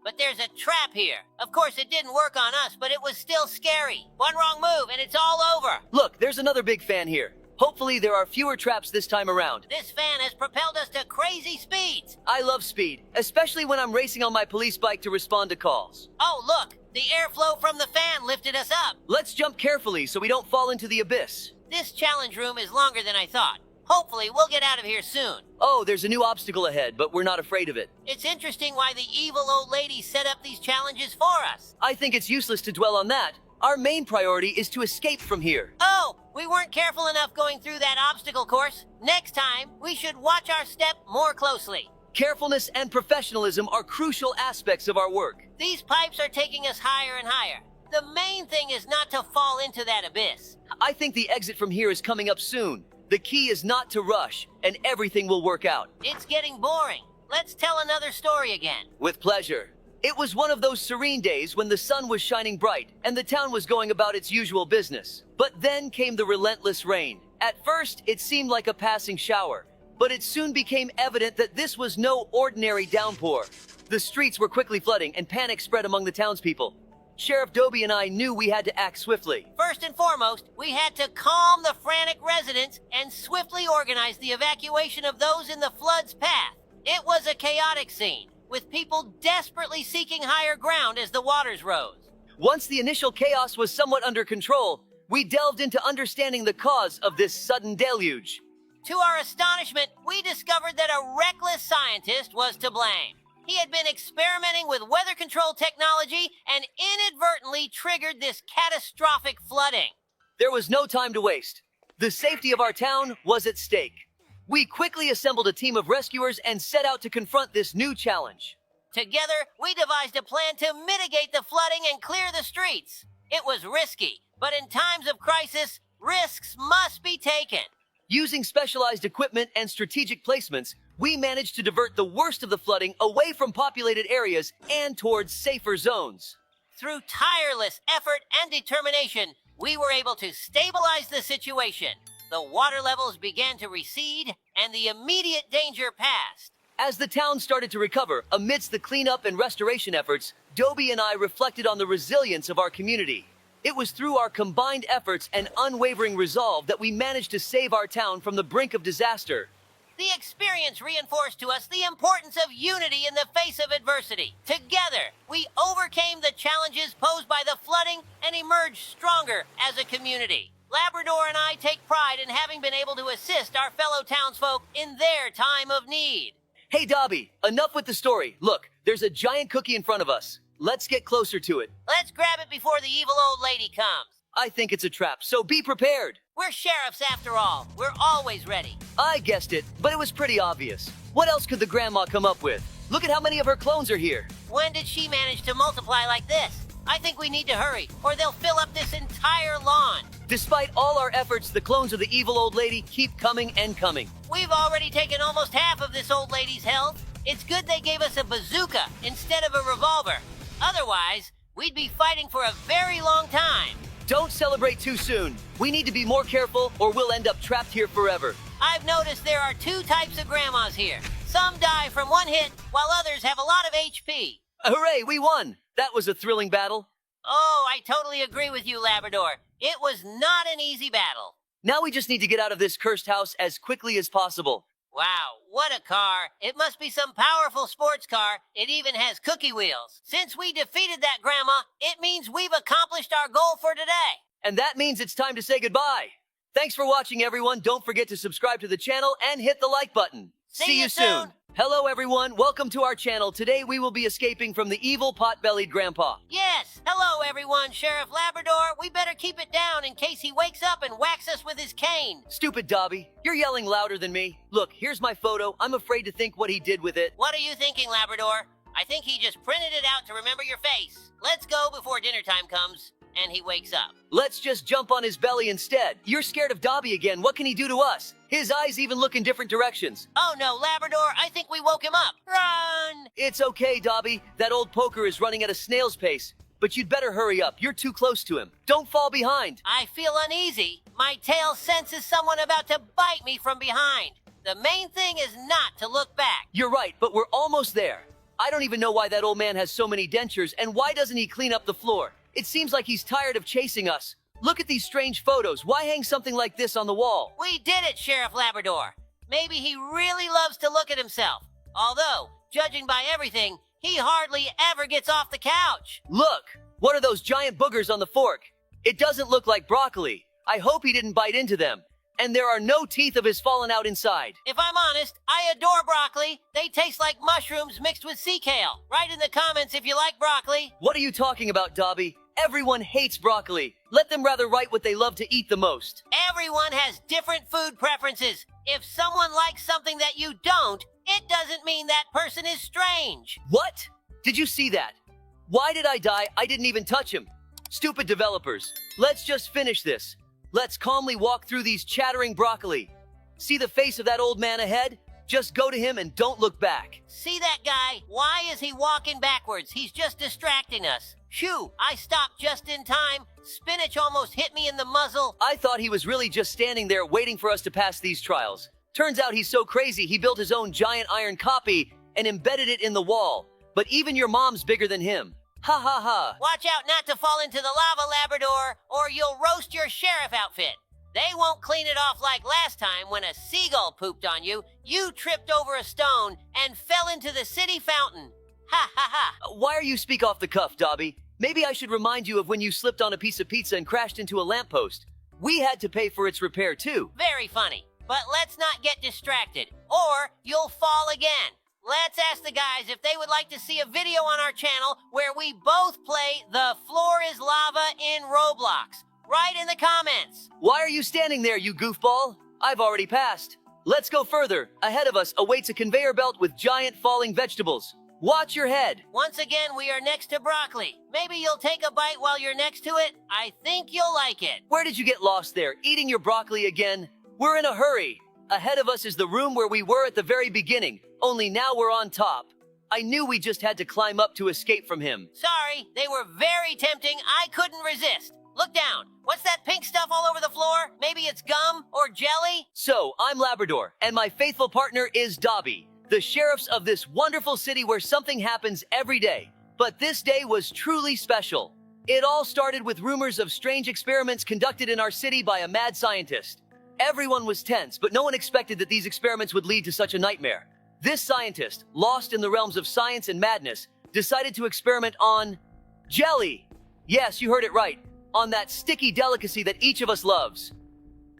but there's a trap here. Of course, it didn't work on us, but it was still scary. One wrong move and it's all over. Look, there's another big fan here. Hopefully there are fewer traps this time around. This fan has propelled us to crazy speeds. I love speed, especially when I'm racing on my police bike to respond to calls. Oh, look, the airflow from the fan lifted us up. Let's jump carefully so we don't fall into the abyss. This challenge room is longer than I thought. Hopefully, we'll get out of here soon. Oh, there's a new obstacle ahead, but we're not afraid of it. It's interesting why the evil old lady set up these challenges for us. I think it's useless to dwell on that. Our main priority is to escape from here. Oh, we weren't careful enough going through that obstacle course. Next time, we should watch our step more closely. Carefulness and professionalism are crucial aspects of our work. These pipes are taking us higher and higher. The main thing is not to fall into that abyss. I think the exit from here is coming up soon. The key is not to rush, and everything will work out. It's getting boring. Let's tell another story again. With pleasure. It was one of those serene days when the sun was shining bright and the town was going about its usual business. But then came the relentless rain. At first, it seemed like a passing shower, but it soon became evident that this was no ordinary downpour. The streets were quickly flooding and panic spread among the townspeople. Sheriff Dobie and I knew we had to act swiftly. First and foremost, we had to calm the frantic residents and swiftly organize the evacuation of those in the flood's path. It was a chaotic scene, with people desperately seeking higher ground as the waters rose. Once the initial chaos was somewhat under control, we delved into understanding the cause of this sudden deluge. To our astonishment, we discovered that a reckless scientist was to blame. He had been experimenting with weather control technology and inadvertently triggered this catastrophic flooding. There was no time to waste. The safety of our town was at stake. We quickly assembled a team of rescuers and set out to confront this new challenge. Together, we devised a plan to mitigate the flooding and clear the streets. It was risky, but in times of crisis, risks must be taken. Using specialized equipment and strategic placements, we managed to divert the worst of the flooding away from populated areas and towards safer zones. Through tireless effort and determination, we were able to stabilize the situation. The water levels began to recede, and the immediate danger passed. As the town started to recover amidst the cleanup and restoration efforts, Dobie and I reflected on the resilience of our community. It was through our combined efforts and unwavering resolve that we managed to save our town from the brink of disaster. The experience reinforced to us the importance of unity in the face of adversity. Together, we overcame the challenges posed by the flooding and emerged stronger as a community. Labrador and I take pride in having been able to assist our fellow townsfolk in their time of need. Hey, Dobie, enough with the story. Look, there's a giant cookie in front of us. Let's get closer to it. Let's grab it before the evil old lady comes. I think it's a trap, so be prepared. We're sheriffs after all. We're always ready. I guessed it, but it was pretty obvious. What else could the grandma come up with? Look at how many of her clones are here. When did she manage to multiply like this? I think we need to hurry, or they'll fill up this entire lawn. Despite all our efforts, the clones of the evil old lady keep coming and coming. We've already taken almost half of this old lady's health. It's good they gave us a bazooka instead of a revolver. Otherwise, we'd be fighting for a very long time. Don't celebrate too soon. We need to be more careful or we'll end up trapped here forever. I've noticed there are two types of grandmas here. Some die from one hit, while others have a lot of HP. Hooray, we won! That was a thrilling battle. Oh, I totally agree with you, Labrador. It was not an easy battle. Now we just need to get out of this cursed house as quickly as possible. Wow, what a car. It must be some powerful sports car. It even has cookie wheels. Since we defeated that grandma, it means we've accomplished our goal for today. And that means it's time to say goodbye. Thanks for watching, everyone. Don't forget to subscribe to the channel and hit the like button. See you soon. Hello, everyone. Welcome to our channel. Today, we will be escaping from the evil pot-bellied grandpa. Yes, hello everyone, Sheriff Labrador. We better keep it down in case he wakes up and whacks us with his cane. Stupid Dobie, you're yelling louder than me. Look, here's my photo. I'm afraid to think what he did with it. What are you thinking, Labrador? I think he just printed it out to remember your face. Let's go before dinner time comes and he wakes up. Let's just jump on his belly instead. You're scared of Dobie again. What can he do to us? His eyes even look in different directions. Oh no, Labrador, I think we woke him up. Run! It's okay, Dobie. That old poker is running at a snail's pace. But you'd better hurry up. You're too close to him. Don't fall behind. I feel uneasy. My tail senses someone about to bite me from behind. The main thing is not to look back. You're right, but we're almost there. I don't even know why that old man has so many dentures, and why doesn't he clean up the floor? It seems like he's tired of chasing us. Look at these strange photos. Why hang something like this on the wall? We did it, Sheriff Labrador. Maybe he really loves to look at himself. Although, judging by everything, he hardly ever gets off the couch. Look! What are those giant boogers on the fork? It doesn't look like broccoli. I hope he didn't bite into them. And there are no teeth of his fallen out inside. If I'm honest, I adore broccoli. They taste like mushrooms mixed with sea kale. Write in the comments if you like broccoli. What are you talking about, Dobie? Everyone hates broccoli. Let them rather write what they love to eat the most. Everyone has different food preferences. If someone likes something that you don't, it doesn't mean that person is strange. What? Did you see that? Why did I die? I didn't even touch him. Stupid developers. Let's just finish this. Let's calmly walk through these chattering broccoli. See the face of that old man ahead? Just go to him and don't look back. See that guy? Why is he walking backwards? He's just distracting us. Shoo, I stopped just in time. Spinach almost hit me in the muzzle. I thought he was really just standing there waiting for us to pass these trials. Turns out he's so crazy he built his own giant iron copy and embedded it in the wall. But even your mom's bigger than him. Ha ha ha. Watch out not to fall into the lava, Labrador, or you'll roast your sheriff outfit. They won't clean it off like last time when a seagull pooped on you. You tripped over a stone and fell into the city fountain. Ha ha ha. Why are you speak off the cuff, Dobie? Maybe I should remind you of when you slipped on a piece of pizza and crashed into a lamppost. We had to pay for its repair too. Very funny. But let's not get distracted, or you'll fall again. Let's ask the guys if they would like to see a video on our channel where we both play The Floor is Lava in Roblox. Write in the comments. Why are you standing there, you goofball? I've already passed. Let's go further. Ahead of us awaits a conveyor belt with giant falling vegetables. Watch your head. Once again, we are next to broccoli. Maybe you'll take a bite while you're next to it. I think you'll like it. Where did you get lost there? Eating your broccoli again? We're in a hurry. Ahead of us is the room where we were at the very beginning, only now we're on top. I knew we just had to climb up to escape from him. Sorry, they were very tempting. I couldn't resist. Look down. What's that pink stuff all over the floor? Maybe it's gum or jelly? So, I'm Labrador, and my faithful partner is Dobie, the sheriffs of this wonderful city where something happens every day. But this day was truly special. It all started with rumors of strange experiments conducted in our city by a mad scientist. Everyone was tense, but no one expected that these experiments would lead to such a nightmare. This scientist, lost in the realms of science and madness, decided to experiment on jelly. Yes, you heard it right. On that sticky delicacy that each of us loves.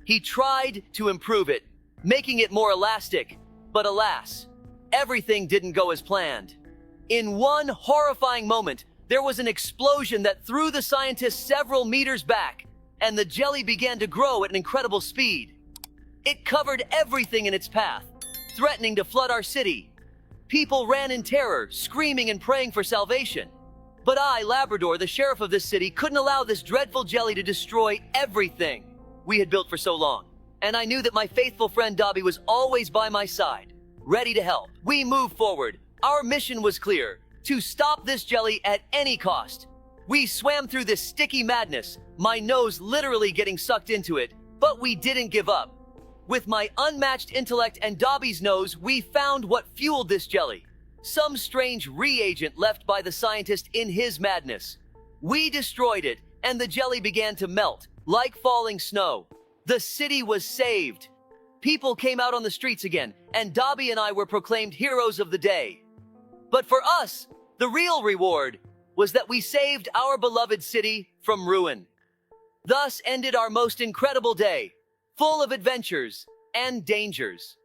He tried to improve it, making it more elastic, but alas, everything didn't go as planned. In one horrifying moment, there was an explosion that threw the scientist several meters back, and the jelly began to grow at an incredible speed. It covered everything in its path, threatening to flood our city. People ran in terror, screaming and praying for salvation. But I, Labrador, the sheriff of this city, couldn't allow this dreadful jelly to destroy everything we had built for so long. And I knew that my faithful friend Dobie was always by my side, ready to help. We moved forward. Our mission was clear: to stop this jelly at any cost. We swam through this sticky madness, my nose literally getting sucked into it, but we didn't give up. With my unmatched intellect and Dobie's nose, we found what fueled this jelly. Some strange reagent left by the scientist in his madness. We destroyed it, and the jelly began to melt, like falling snow. The city was saved. People came out on the streets again, and Dobie and I were proclaimed heroes of the day. But for us, the real reward was that we saved our beloved city from ruin. Thus ended our most incredible day, full of adventures and dangers.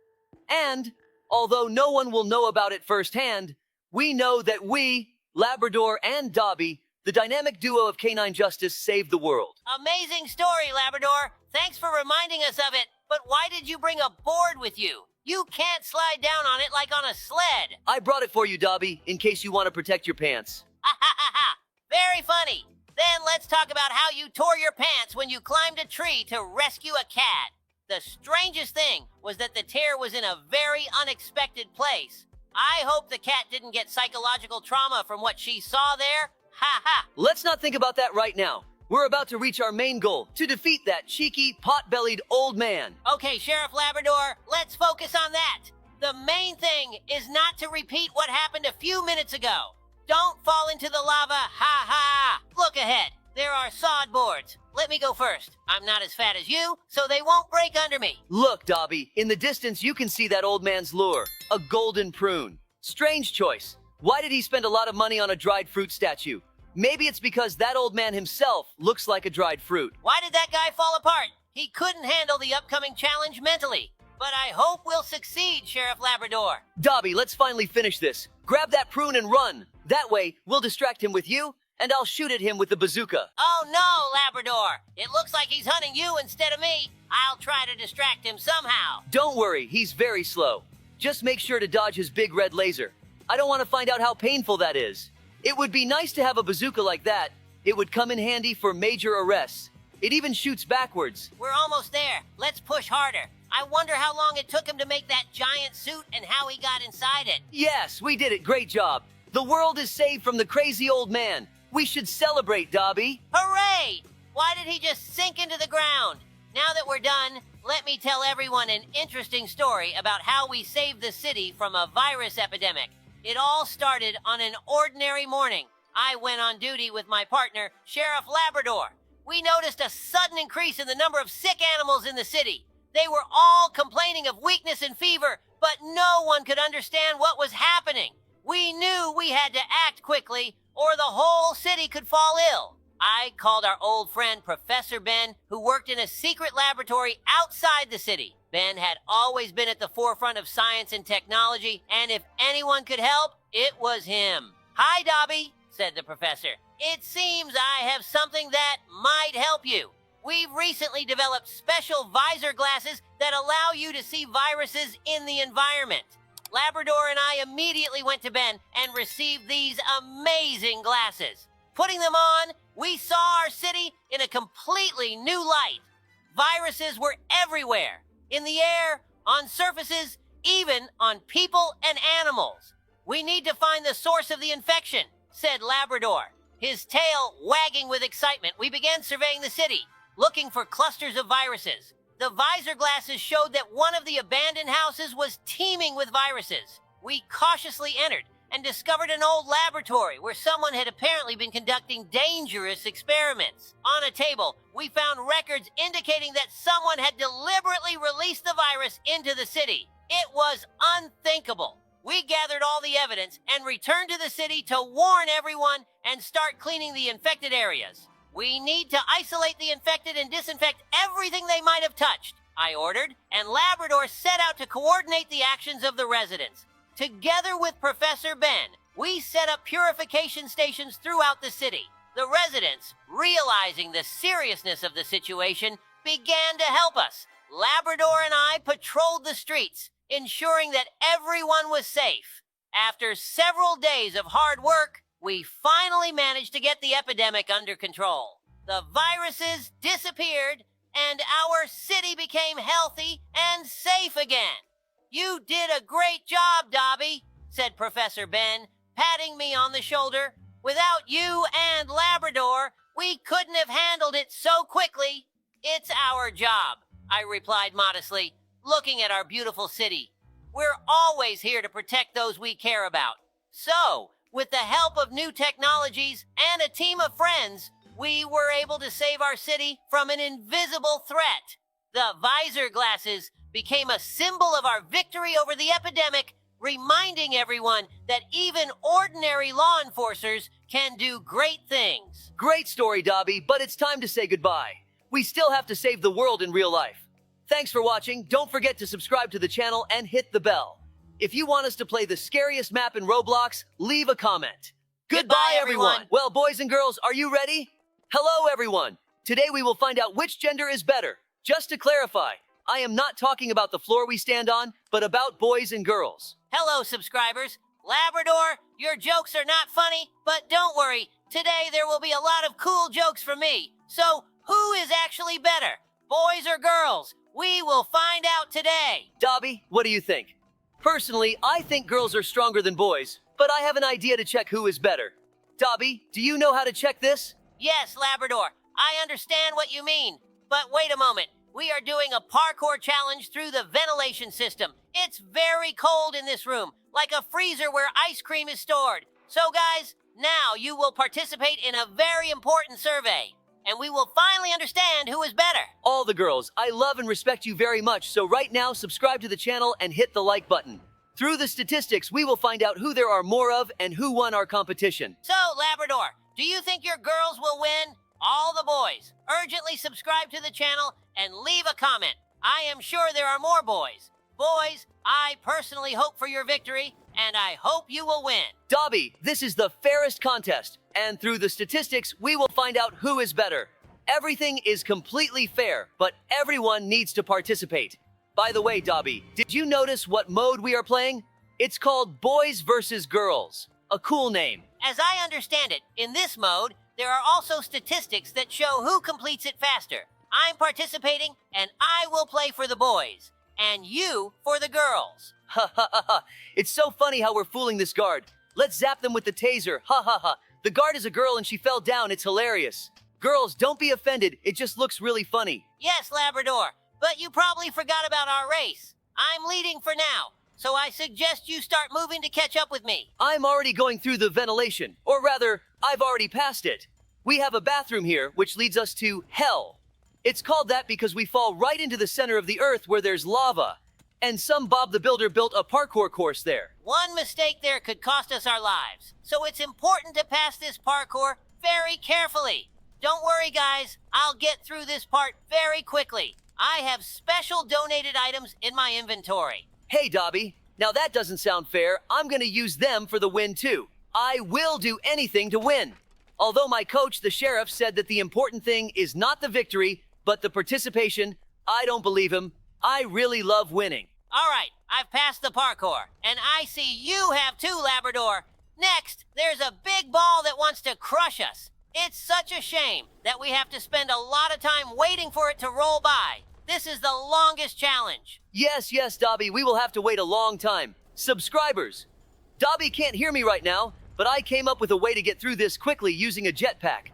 And, although no one will know about it firsthand, we know that we, Labrador and Dobie, the dynamic duo of canine justice, saved the world. Amazing story, Labrador. Thanks for reminding us of it. But why did you bring a board with you? You can't slide down on it like on a sled. I brought it for you, Dobie, in case you want to protect your pants. Ha ha ha ha! Very funny. Then let's talk about how you tore your pants when you climbed a tree to rescue a cat. The strangest thing was that the tear was in a very unexpected place. I hope the cat didn't get psychological trauma from what she saw there. Ha ha! Let's not think about that right now. We're about to reach our main goal, to defeat that cheeky, pot-bellied old man. Okay, Sheriff Labrador, let's focus on that. The main thing is not to repeat what happened a few minutes ago. Don't fall into the lava, ha ha! Look ahead, there are sod boards. Let me go first. I'm not as fat as you, so they won't break under me. Look, Dobie, in the distance you can see that old man's lure, a golden prune. Strange choice. Why did he spend a lot of money on a dried fruit statue? Maybe it's because that old man himself looks like a dried fruit. Why did that guy fall apart? He couldn't handle the upcoming challenge mentally. But I hope we'll succeed, Sheriff Labrador. Dobie, let's finally finish this. Grab that prune and run. That way, we'll distract him with you, and I'll shoot at him with the bazooka. Oh no, Labrador! It looks like he's hunting you instead of me. I'll try to distract him somehow. Don't worry, he's very slow. Just make sure to dodge his big red laser. I don't want to find out how painful that is. It would be nice to have a bazooka like that. It would come in handy for major arrests. It even shoots backwards. We're almost there. Let's push harder. I wonder how long it took him to make that giant suit and how he got inside it. Yes, we did it. Great job. The world is saved from the crazy old man. We should celebrate, Dobie. Hooray! Why did he just sink into the ground? Now that we're done, let me tell everyone an interesting story about how we saved the city from a virus epidemic. It all started on an ordinary morning. I went on duty with my partner, Sheriff Labrador. We noticed a sudden increase in the number of sick animals in the city. They were all complaining of weakness and fever, but no one could understand what was happening. We knew we had to act quickly, or the whole city could fall ill. I called our old friend Professor Ben, who worked in a secret laboratory outside the city. Ben had always been at the forefront of science and technology, and if anyone could help, it was him. Hi, Dobie, said the professor. It seems I have something that might help you. We've recently developed special visor glasses that allow you to see viruses in the environment. Labrador and I immediately went to Ben and received these amazing glasses. Putting them on, we saw our city in a completely new light. Viruses were everywhere, in the air, on surfaces, even on people and animals. We need to find the source of the infection, said Labrador. His tail wagging with excitement, we began surveying the city, looking for clusters of viruses. The visor glasses showed that one of the abandoned houses was teeming with viruses. We cautiously entered and discovered an old laboratory where someone had apparently been conducting dangerous experiments. On a table, we found records indicating that someone had deliberately released the virus into the city. It was unthinkable. We gathered all the evidence and returned to the city to warn everyone and start cleaning the infected areas. We need to isolate the infected and disinfect everything they might have touched, I ordered, and Labrador set out to coordinate the actions of the residents. Together with Professor Ben, we set up purification stations throughout the city. The residents, realizing the seriousness of the situation, began to help us. Labrador and I patrolled the streets, ensuring that everyone was safe. After several days of hard work, we finally managed to get the epidemic under control. The viruses disappeared, and our city became healthy and safe again. You did a great job, Dobie, said Professor Ben, patting me on the shoulder. Without you and Labrador, we couldn't have handled it so quickly. It's our job, I replied modestly, looking at our beautiful city. We're always here to protect those we care about. So, with the help of new technologies and a team of friends, we were able to save our city from an invisible threat. The visor glasses became a symbol of our victory over the epidemic, reminding everyone that even ordinary law enforcers can do great things. Great story, Dobby, but it's time to say goodbye. We still have to save the world in real life. Thanks for watching. Don't forget to subscribe to the channel and hit the bell. If you want us to play the scariest map in Roblox, leave a comment. Goodbye, everyone. Well, boys and girls, are you ready? Hello, everyone. Today we will find out which gender is better. Just to clarify, I am not talking about the floor we stand on, but about boys and girls. Hello, subscribers. Labrador, your jokes are not funny, but don't worry. Today there will be a lot of cool jokes from me. So, who is actually better, boys or girls? We will find out today. Dobby, what do you think? Personally, I think girls are stronger than boys, but I have an idea to check who is better. Dobby, do you know how to check this? Yes, Labrador, I understand what you mean. But wait a moment. We are doing a parkour challenge through the ventilation system. It's very cold in this room, like a freezer where ice cream is stored. So guys, now you will participate in a very important survey, and we will finally understand who is better. All the girls, I love and respect you very much, so right now subscribe to the channel and hit the like button. Through the statistics, we will find out who there are more of and who won our competition. So, Labrador, do you think your girls will win? All the boys, urgently subscribe to the channel and leave a comment. I am sure there are more boys. Boys, I personally hope for your victory, and I hope you will win. Dobby, this is the fairest contest, and through the statistics, we will find out who is better. Everything is completely fair, but everyone needs to participate. By the way, Dobby, did you notice what mode we are playing? It's called Boys vs. Girls. A cool name. As I understand it, in this mode, there are also statistics that show who completes it faster. I'm participating, and I will play for the boys, and you for the girls. Ha ha ha ha. It's so funny how we're fooling this guard. Let's zap them with the taser. Ha ha ha. The guard is a girl and she fell down. It's hilarious. Girls, don't be offended. It just looks really funny. Yes, Labrador, but you probably forgot about our race. I'm leading for now, so I suggest you start moving to catch up with me. I'm already going through the ventilation, or rather, I've already passed it. We have a bathroom here, which leads us to hell. It's called that because we fall right into the center of the earth where there's lava. And some Bob the Builder built a parkour course there. One mistake there could cost us our lives, so it's important to pass this parkour very carefully. Don't worry, guys. I'll get through this part very quickly. I have special donated items in my inventory. Hey, Dobby. Now that doesn't sound fair. I'm gonna use them for the win too. I will do anything to win. Although my coach, the sheriff, said that the important thing is not the victory, but the participation, I don't believe him. I really love winning. All right, I've passed the parkour, and I see you have too, Labrador. Next, there's a big ball that wants to crush us. It's such a shame that we have to spend a lot of time waiting for it to roll by. This is the longest challenge. Yes, Dobby, we will have to wait a long time. Subscribers. Dobby can't hear me right now, but I came up with a way to get through this quickly using a jetpack.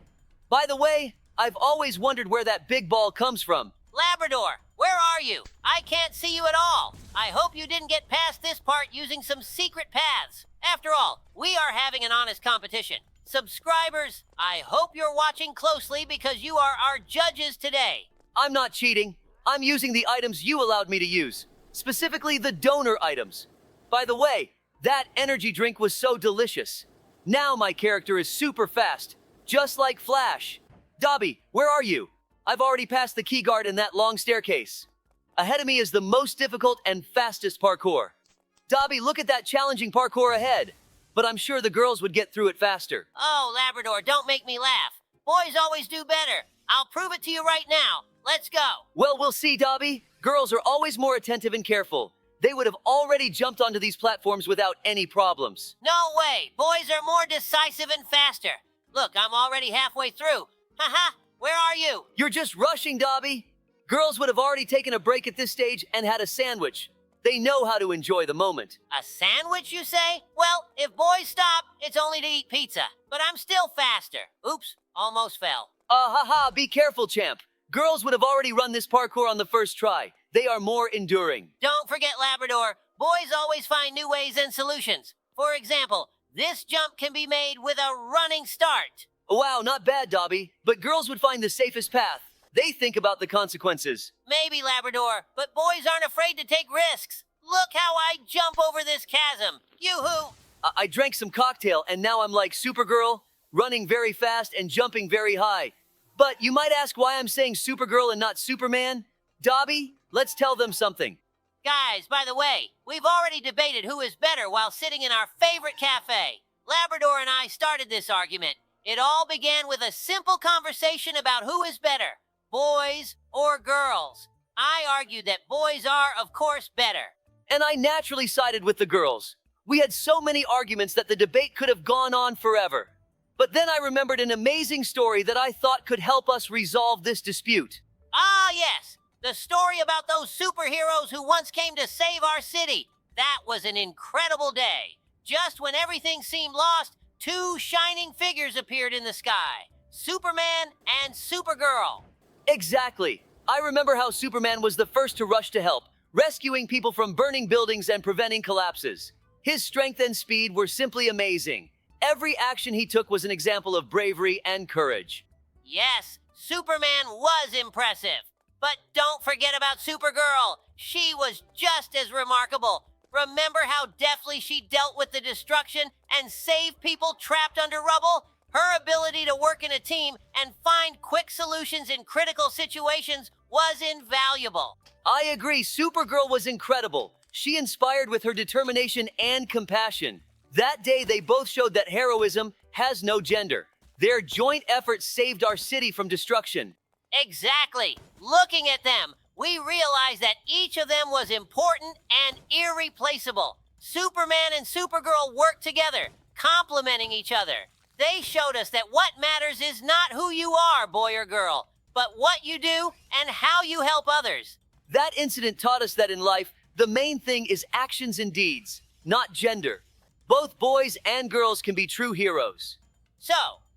By the way, I've always wondered where that big ball comes from. Labrador, where are you? I can't see you at all. I hope you didn't get past this part using some secret paths. After all, we are having an honest competition. Subscribers, I hope you're watching closely because you are our judges today. I'm not cheating. I'm using the items you allowed me to use, specifically the donor items. By the way, that energy drink was so delicious. Now my character is super fast, just like Flash. Dobby, where are you? I've already passed the key guard in that long staircase. Ahead of me is the most difficult and fastest parkour. Dobby, look at that challenging parkour ahead. But I'm sure the girls would get through it faster. Oh, Labrador, don't make me laugh. Boys always do better. I'll prove it to you right now. Let's go. Well, we'll see, Dobby. Girls are always more attentive and careful. They would have already jumped onto these platforms without any problems. No way. Boys are more decisive and faster. Look, I'm already halfway through. Haha, where are you? You're just rushing, Dobby. Girls would have already taken a break at this stage and had a sandwich. They know how to enjoy the moment. A sandwich, you say? Well, if boys stop, it's only to eat pizza. But I'm still faster. Oops, almost fell. Haha, be careful, champ. Girls would have already run this parkour on the first try. They are more enduring. Don't forget, Labrador, boys always find new ways and solutions. For example, this jump can be made with a running start. Wow, not bad, Dobby. But girls would find the safest path. They think about the consequences. Maybe, Labrador, but boys aren't afraid to take risks. Look how I jump over this chasm. Yoo-hoo! I drank some cocktail and now I'm like Supergirl, running very fast and jumping very high. But you might ask why I'm saying Supergirl and not Superman? Dobie, let's tell them something. Guys, by the way, we've already debated who is better while sitting in our favorite cafe. Labrador and I started this argument. It all began with a simple conversation about who is better, boys or girls. I argued that boys are, of course, better. And I naturally sided with the girls. We had so many arguments that the debate could have gone on forever. But then I remembered an amazing story that I thought could help us resolve this dispute. Ah, yes, the story about those superheroes who once came to save our city. That was an incredible day. Just when everything seemed lost, two shining figures appeared in the sky, Superman and Supergirl. Exactly. I remember how Superman was the first to rush to help, rescuing people from burning buildings and preventing collapses. His strength and speed were simply amazing. Every action he took was an example of bravery and courage. Yes, Superman was impressive. But don't forget about Supergirl. She was just as remarkable. Remember how deftly she dealt with the destruction and saved people trapped under rubble? Her ability to work in a team and find quick solutions in critical situations was invaluable. I agree, Supergirl was incredible. She inspired with her determination and compassion. That day, they both showed that heroism has no gender. Their joint efforts saved our city from destruction. Exactly. Looking at them, we realized that each of them was important and irreplaceable. Superman and Supergirl worked together, complementing each other. They showed us that what matters is not who you are, boy or girl, but what you do and how you help others. That incident taught us that in life, the main thing is actions and deeds, not gender. Both boys and girls can be true heroes. So,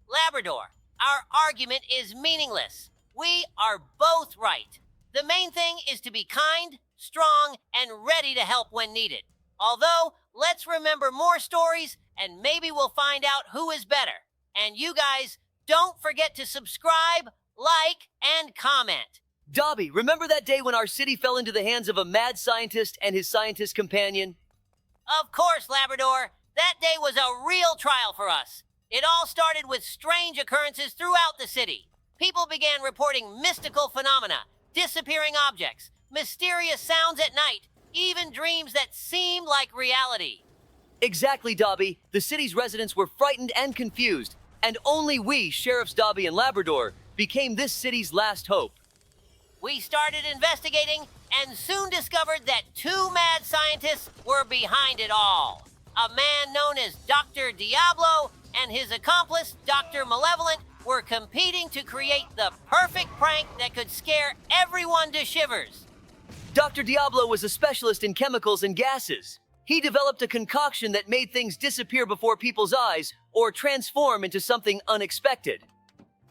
Labrador, our argument is meaningless. We are both right. The main thing is to be kind, strong, and ready to help when needed. Although, let's remember more stories and maybe we'll find out who is better. And you guys, don't forget to subscribe, like, and comment. Dobie, remember that day when our city fell into the hands of a mad scientist and his scientist companion? Of course, Labrador. That day was a real trial for us. It all started with strange occurrences throughout the city. People began reporting mystical phenomena, disappearing objects, mysterious sounds at night, even dreams that seemed like reality. Exactly, Dobie. The city's residents were frightened and confused, and only we, Sheriffs Dobie and Labrador, became this city's last hope. We started investigating and soon discovered that two mad scientists were behind it all. A man known as Dr. Diablo and his accomplice, Dr. Malevolent, were competing to create the perfect prank that could scare everyone to shivers. Dr. Diablo was a specialist in chemicals and gases. He developed a concoction that made things disappear before people's eyes or transform into something unexpected.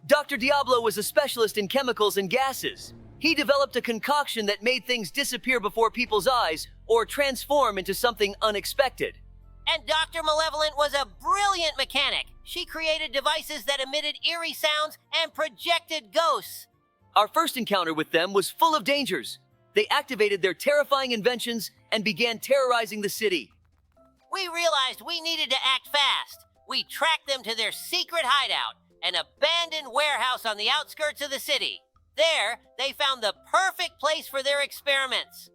Dr. Diablo was a specialist in chemicals and gases. He developed a concoction that made things disappear before people's eyes or transform into something unexpected. And Dr. Malevolent was a brilliant mechanic. She created devices that emitted eerie sounds and projected ghosts. Our first encounter with them was full of dangers. They activated their terrifying inventions and began terrorizing the city. We realized we needed to act fast. We tracked them to their secret hideout, an abandoned warehouse on the outskirts of the city. There, they found the perfect place for their experiments.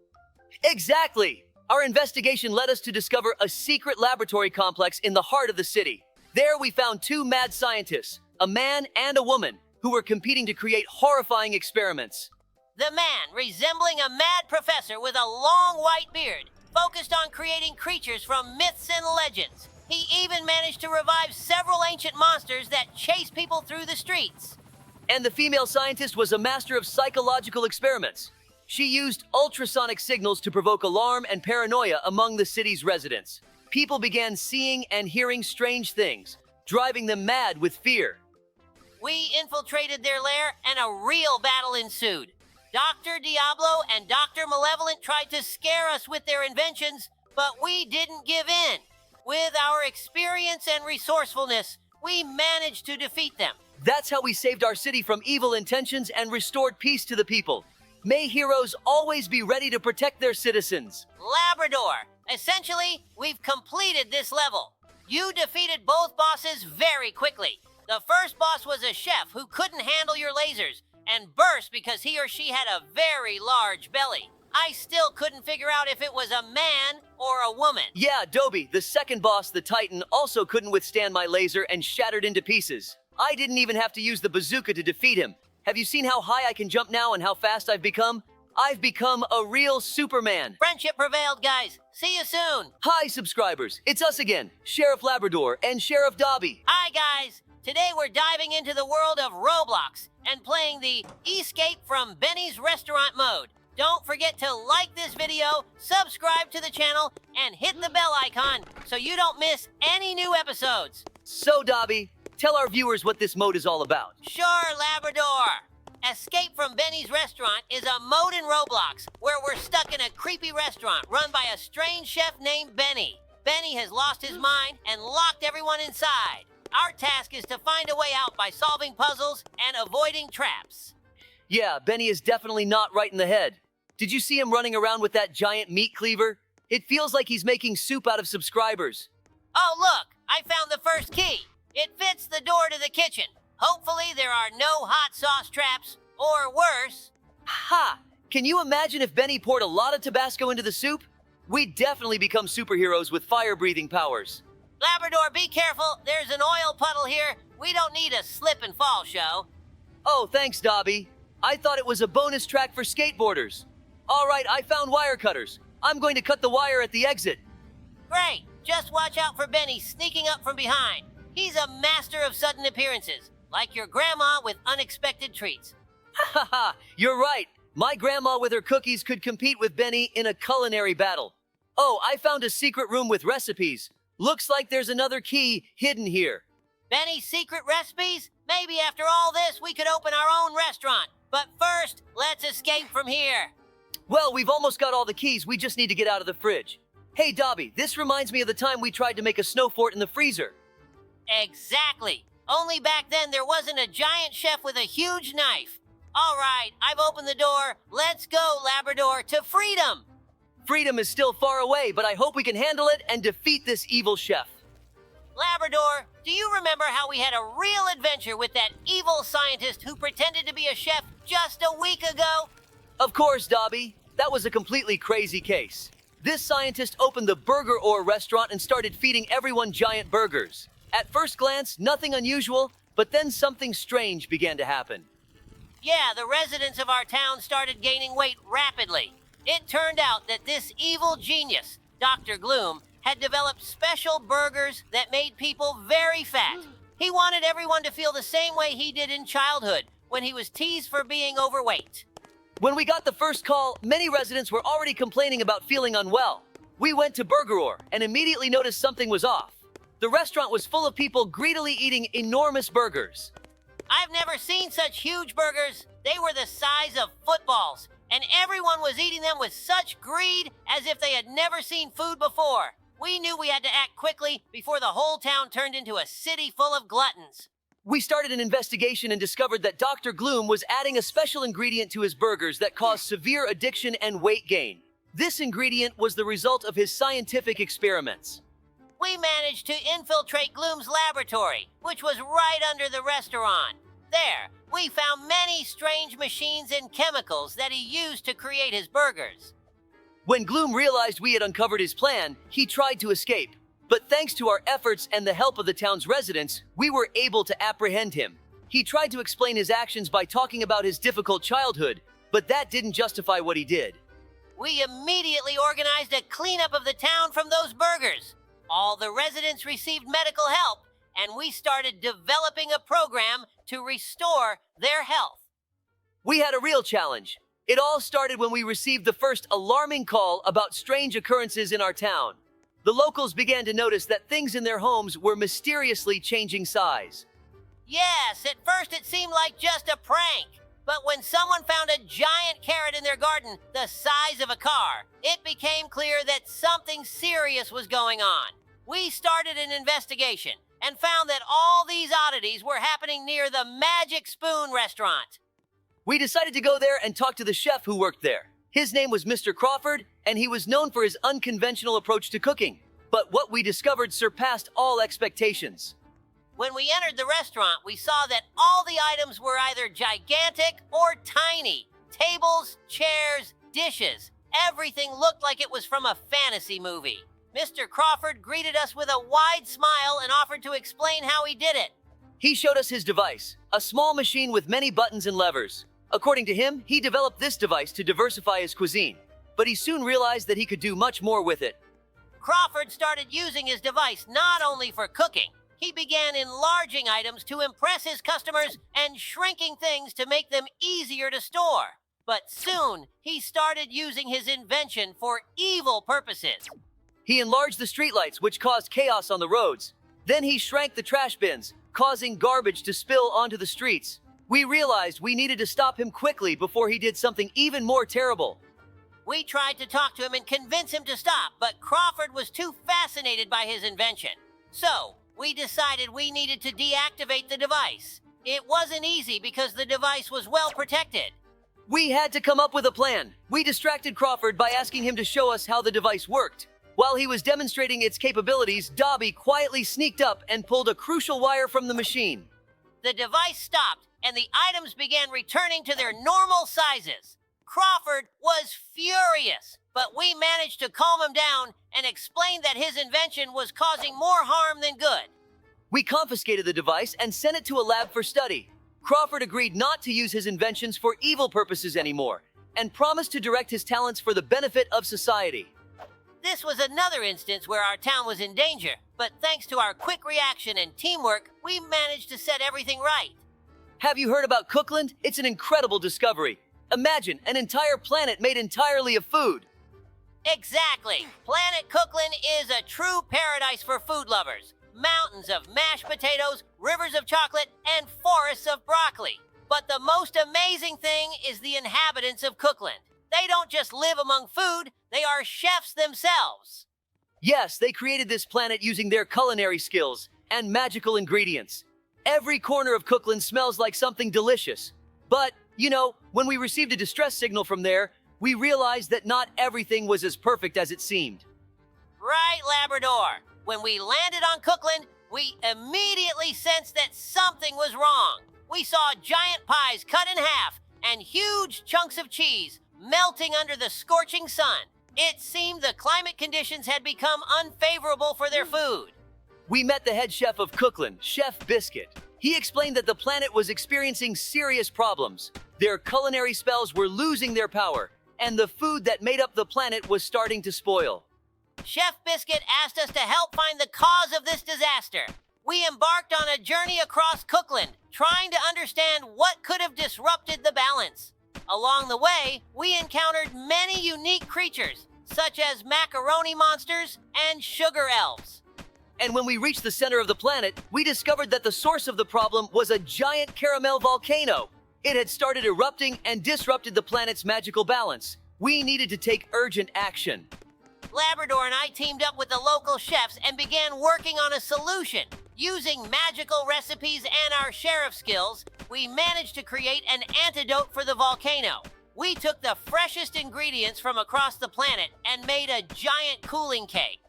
Exactly! Our investigation led us to discover a secret laboratory complex in the heart of the city. There we found two mad scientists, a man and a woman, who were competing to create horrifying experiments. The man, resembling a mad professor with a long white beard, focused on creating creatures from myths and legends. He even managed to revive several ancient monsters that chase people through the streets. And the female scientist was a master of psychological experiments. She used ultrasonic signals to provoke alarm and paranoia among the city's residents. People began seeing and hearing strange things, driving them mad with fear. We infiltrated their lair and a real battle ensued. Dr. Diablo and Dr. Malevolent tried to scare us with their inventions, but we didn't give in. With our experience and resourcefulness, we managed to defeat them That's how we saved our city from evil intentions and restored peace to the people. May heroes always be ready to protect their citizens. Labrador, essentially, we've completed this level. You defeated both bosses very quickly. The first boss was a chef who couldn't handle your lasers and burst because he or she had a very large belly. I still couldn't figure out if it was a man or a woman. Yeah, Dobie, the second boss, the Titan, also couldn't withstand my laser and shattered into pieces. I didn't even have to use the bazooka to defeat him. Have you seen how high I can jump now and how fast I've become? I've become a real Superman. Friendship prevailed, guys. See you soon. Hi, subscribers. It's us again, Sheriff Labrador and Sheriff Dobie. Hi, guys. Today we're diving into the world of Roblox and playing the Escape from Benny's Restaurant mode. Don't forget to like this video, subscribe to the channel, and hit the bell icon so you don't miss any new episodes. So, Dobie, tell our viewers what this mode is all about. Sure, Labrador. Escape from Benny's Restaurant is a mode in Roblox where we're stuck in a creepy restaurant run by a strange chef named Benny. Benny has lost his mind and locked everyone inside. Our task is to find a way out by solving puzzles and avoiding traps. Yeah, Benny is definitely not right in the head. Did you see him running around with that giant meat cleaver? It feels like he's making soup out of subscribers. Oh, look, I found the first key. It fits the door to the kitchen. Hopefully there are no hot sauce traps, or worse. Ha! Can you imagine if Benny poured a lot of Tabasco into the soup? We'd definitely become superheroes with fire-breathing powers. Labrador, be careful. There's an oil puddle here. We don't need a slip and fall show. Oh, thanks, Dobie. I thought it was a bonus track for skateboarders. All right, I found wire cutters. I'm going to cut the wire at the exit. Great. Just watch out for Benny sneaking up from behind. He's a master of sudden appearances, like your grandma with unexpected treats. Ha ha! You're right. My grandma with her cookies could compete with Benny in a culinary battle. Oh, I found a secret room with recipes. Looks like there's another key hidden here. Benny's secret recipes? Maybe after all this, we could open our own restaurant. But first, let's escape from here. Well, we've almost got all the keys. We just need to get out of the fridge. Hey, Dobie, this reminds me of the time we tried to make a snow fort in the freezer. Exactly. Only back then there wasn't a giant chef with a huge knife. All right, I've opened the door. Let's go, Labrador, to freedom. Freedom is still far away, but I hope we can handle it and defeat this evil chef. Labrador, do you remember how we had a real adventure with that evil scientist who pretended to be a chef just a week ago? Of course, Dobie. That was a completely crazy case. This scientist opened the Burger Ore restaurant and started feeding everyone giant burgers. At first glance, nothing unusual, but then something strange began to happen. Yeah, the residents of our town started gaining weight rapidly. It turned out that this evil genius, Dr. Gloom, had developed special burgers that made people very fat. He wanted everyone to feel the same way he did in childhood, when he was teased for being overweight. When we got the first call, many residents were already complaining about feeling unwell. We went to Burger Ore and immediately noticed something was off. The restaurant was full of people greedily eating enormous burgers. I've never seen such huge burgers. They were the size of footballs, and everyone was eating them with such greed as if they had never seen food before. We knew we had to act quickly before the whole town turned into a city full of gluttons. We started an investigation and discovered that Dr. Gloom was adding a special ingredient to his burgers that caused severe addiction and weight gain. This ingredient was the result of his scientific experiments. We managed to infiltrate Gloom's laboratory, which was right under the restaurant. There, we found many strange machines and chemicals that he used to create his burgers. When Gloom realized we had uncovered his plan, he tried to escape. But thanks to our efforts and the help of the town's residents, we were able to apprehend him. He tried to explain his actions by talking about his difficult childhood, but that didn't justify what he did. We immediately organized a cleanup of the town from those burgers. All the residents received medical help, and we started developing a program to restore their health. We had a real challenge. It all started when we received the first alarming call about strange occurrences in our town. The locals began to notice that things in their homes were mysteriously changing size. Yes, at first it seemed like just a prank. But when someone found a giant carrot in their garden the size of a car, it became clear that something serious was going on. We started an investigation, and found that all these oddities were happening near the Magic Spoon restaurant. We decided to go there and talk to the chef who worked there. His name was Mr. Crawford, and he was known for his unconventional approach to cooking. But what we discovered surpassed all expectations. When we entered the restaurant, we saw that all the items were either gigantic or tiny. Tables, chairs, dishes. Everything looked like it was from a fantasy movie. Mr. Crawford greeted us with a wide smile and offered to explain how he did it. He showed us his device, a small machine with many buttons and levers. According to him, he developed this device to diversify his cuisine, but he soon realized that he could do much more with it. Crawford started using his device not only for cooking. He began enlarging items to impress his customers and shrinking things to make them easier to store. But soon, he started using his invention for evil purposes. He enlarged the streetlights, which caused chaos on the roads. Then he shrank the trash bins, causing garbage to spill onto the streets. We realized we needed to stop him quickly before he did something even more terrible. We tried to talk to him and convince him to stop, but Crawford was too fascinated by his invention. So, we decided we needed to deactivate the device. It wasn't easy because the device was well protected. We had to come up with a plan. We distracted Crawford by asking him to show us how the device worked. While he was demonstrating its capabilities, Dobie quietly sneaked up and pulled a crucial wire from the machine. The device stopped, and the items began returning to their normal sizes. Crawford was furious, but we managed to calm him down and explained that his invention was causing more harm than good. We confiscated the device and sent it to a lab for study. Crawford agreed not to use his inventions for evil purposes anymore, and promised to direct his talents for the benefit of society. This was another instance where our town was in danger, but thanks to our quick reaction and teamwork, we managed to set everything right. Have you heard about Cookland? It's an incredible discovery. Imagine an entire planet made entirely of food. Exactly! Planet Cookland is a true paradise for food lovers. Mountains of mashed potatoes, rivers of chocolate, and forests of broccoli. But the most amazing thing is the inhabitants of Cookland. They don't just live among food, they are chefs themselves. Yes, they created this planet using their culinary skills and magical ingredients. Every corner of Cookland smells like something delicious. But, when we received a distress signal from there, we realized that not everything was as perfect as it seemed. Right, Labrador. When we landed on Cookland, we immediately sensed that something was wrong. We saw giant pies cut in half and huge chunks of cheese melting under the scorching sun. It seemed the climate conditions had become unfavorable for their food. We met the head chef of Cookland, Chef Biscuit. He explained that the planet was experiencing serious problems. Their culinary spells were losing their power, and the food that made up the planet was starting to spoil. Chef Biscuit asked us to help find the cause of this disaster. We embarked on a journey across Cookland, trying to understand what could have disrupted the balance. Along the way, we encountered many unique creatures, such as macaroni monsters and sugar elves. And when we reached the center of the planet, we discovered that the source of the problem was a giant caramel volcano. It had started erupting and disrupted the planet's magical balance. We needed to take urgent action. Labrador and I teamed up with the local chefs and began working on a solution. Using magical recipes and our sheriff skills, we managed to create an antidote for the volcano. We took the freshest ingredients from across the planet and made a giant cooling cake.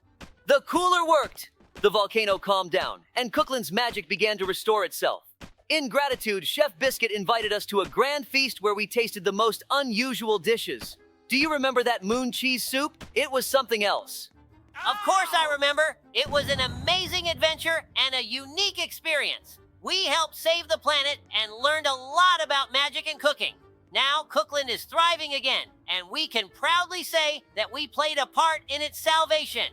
The cooler worked! The volcano calmed down, and Cookland's magic began to restore itself. In gratitude, Chef Biscuit invited us to a grand feast where we tasted the most unusual dishes. Do you remember that moon cheese soup? It was something else. Of course I remember. It was an amazing adventure and a unique experience. We helped save the planet and learned a lot about magic and cooking. Now Cookland is thriving again, and we can proudly say that we played a part in its salvation.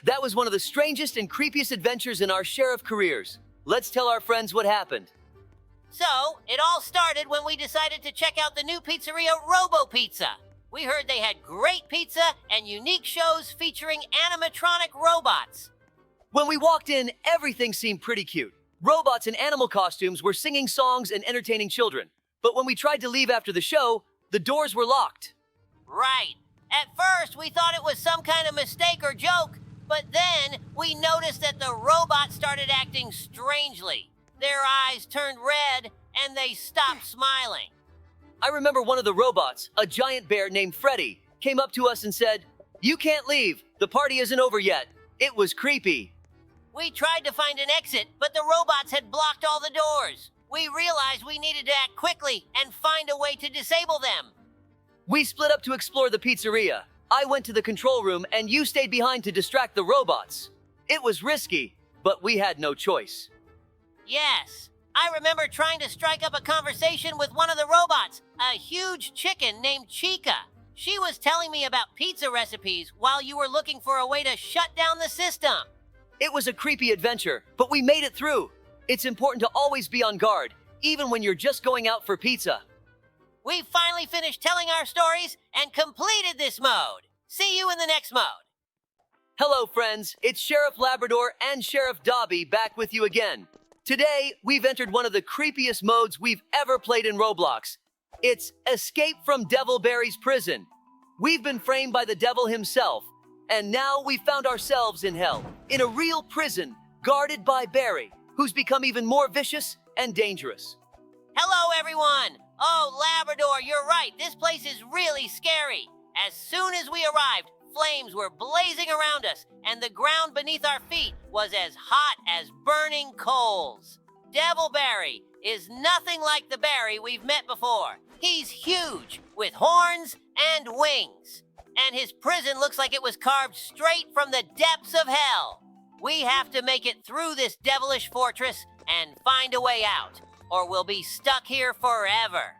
That was one of the strangest and creepiest adventures in our sheriff careers. Let's tell our friends what happened. So, it all started when we decided to check out the new pizzeria Robo Pizza. We heard they had great pizza and unique shows featuring animatronic robots. When we walked in, everything seemed pretty cute. Robots in animal costumes were singing songs and entertaining children. But when we tried to leave after the show, the doors were locked. Right. At first, we thought it was some kind of mistake or joke, But then we noticed that the robot started acting strangely. Their eyes turned red and they stopped smiling. I remember one of the robots, a giant bear named Freddy, came up to us and said, "You can't leave. The party isn't over yet." It was creepy. We tried to find an exit, but the robots had blocked all the doors. We realized we needed to act quickly and find a way to disable them. We split up to explore the pizzeria. I went to the control room and you stayed behind to distract the robots. It was risky, but we had no choice. Yes, I remember trying to strike up a conversation with one of the robots, a huge chicken named Chica. She was telling me about pizza recipes while you were looking for a way to shut down the system. It was a creepy adventure, but we made it through. It's important to always be on guard, even when you're just going out for pizza. We finally finished telling our stories and completed this mode. See you in the next mode. Hello, friends. It's Sheriff Labrador and Sheriff Dobie back with you again. Today, we've entered one of the creepiest modes we've ever played in Roblox. It's Escape from Devilberry's prison. We've been framed by the devil himself, and now we found ourselves in hell, in a real prison, guarded by Barry, who's become even more vicious and dangerous. Hello, everyone. Oh, Labrador, you're right. This place is really scary. As soon as we arrived, flames were blazing around us, and the ground beneath our feet was as hot as burning coals. Devilberry is nothing like the Barry we've met before. He's huge, with horns and wings. And his prison looks like it was carved straight from the depths of hell. We have to make it through this devilish fortress and find a way out, or we'll be stuck here forever.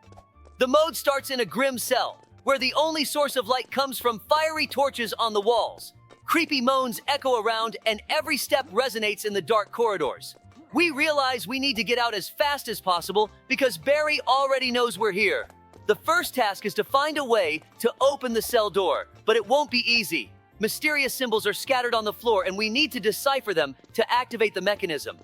The mode starts in a grim cell, where the only source of light comes from fiery torches on the walls. Creepy moans echo around, and every step resonates in the dark corridors. We realize we need to get out as fast as possible because Barry already knows we're here. The first task is to find a way to open the cell door, but it won't be easy. Mysterious symbols are scattered on the floor, and we need to decipher them to activate the mechanism.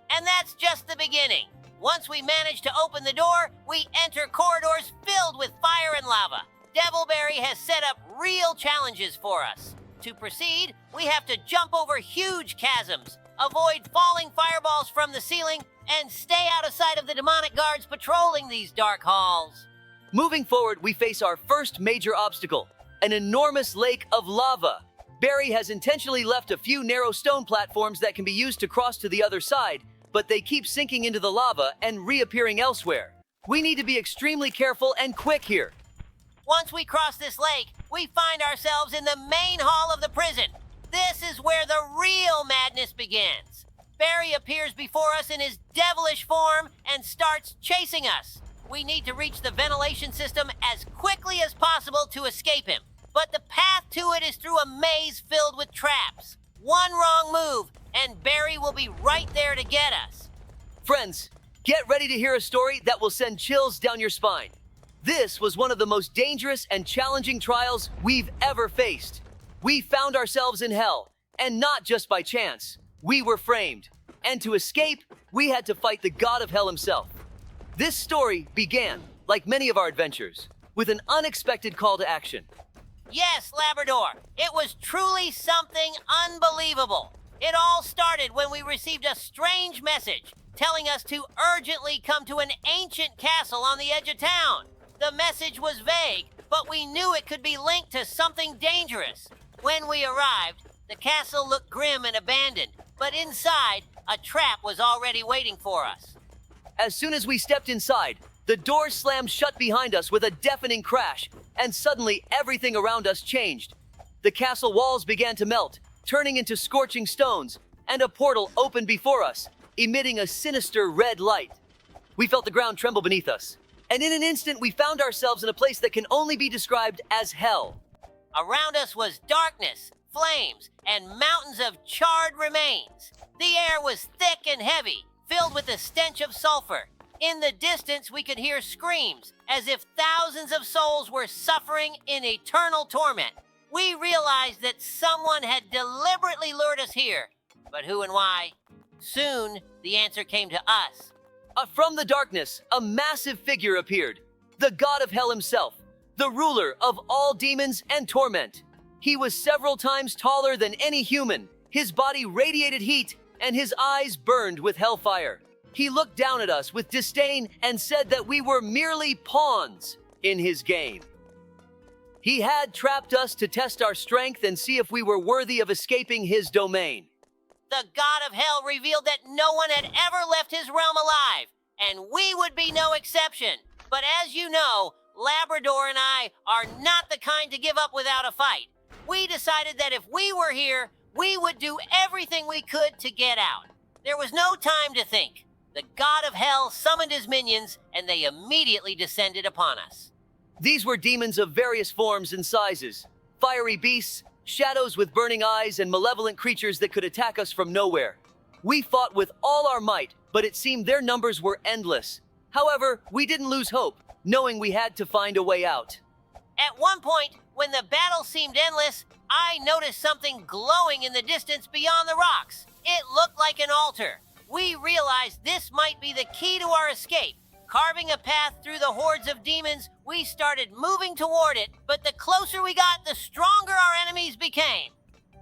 And that's just the beginning. Once we manage to open the door, we enter corridors filled with fire and lava. Devilberry has set up real challenges for us. To proceed, we have to jump over huge chasms, avoid falling fireballs from the ceiling, and stay out of sight of the demonic guards patrolling these dark halls. Moving forward, we face our first major obstacle, an enormous lake of lava. Barry has intentionally left a few narrow stone platforms that can be used to cross to the other side, but they keep sinking into the lava and reappearing elsewhere. We need to be extremely careful and quick here. Once we cross this lake, we find ourselves in the main hall of the prison. This is where the real madness begins. Barry appears before us in his devilish form and starts chasing us. We need to reach the ventilation system as quickly as possible to escape him. But the path to it is through a maze filled with traps. One wrong move, and Barry will be right there to get us. Friends, get ready to hear a story that will send chills down your spine. This was one of the most dangerous and challenging trials we've ever faced. We found ourselves in hell, and not just by chance. We were framed. And to escape, we had to fight the god of hell himself. This story began, like many of our adventures, with an unexpected call to action. Yes, Labrador, it was truly something unbelievable. It all started when we received a strange message telling us to urgently come to an ancient castle on the edge of town. The message was vague, but we knew it could be linked to something dangerous. When we arrived, the castle looked grim and abandoned, but inside, a trap was already waiting for us. As soon as we stepped inside, the door slammed shut behind us with a deafening crash, and suddenly everything around us changed. The castle walls began to melt, turning into scorching stones, and a portal opened before us, emitting a sinister red light. We felt the ground tremble beneath us, and in an instant we found ourselves in a place that can only be described as hell. Around us was darkness, flames, and mountains of charred remains. The air was thick and heavy, filled with the stench of sulfur. In the distance, we could hear screams, as if thousands of souls were suffering in eternal torment. We realized that someone had deliberately lured us here, but who and why? Soon, the answer came to us. From the darkness, a massive figure appeared, the god of hell himself, the ruler of all demons and torment. He was several times taller than any human. His body radiated heat, and his eyes burned with hellfire. He looked down at us with disdain and said that we were merely pawns in his game. He had trapped us to test our strength and see if we were worthy of escaping his domain. The god of hell revealed that no one had ever left his realm alive, and we would be no exception. But as you know, Labrador and I are not the kind to give up without a fight. We decided that if we were here, we would do everything we could to get out. There was no time to think. The god of hell summoned his minions, and they immediately descended upon us. These were demons of various forms and sizes. Fiery beasts, shadows with burning eyes, and malevolent creatures that could attack us from nowhere. We fought with all our might, but it seemed their numbers were endless. However, we didn't lose hope, knowing we had to find a way out. At one point, when the battle seemed endless, I noticed something glowing in the distance beyond the rocks. It looked like an altar. We realized this might be the key to our escape. Carving a path through the hordes of demons, we started moving toward it, but the closer we got, the stronger our enemies became.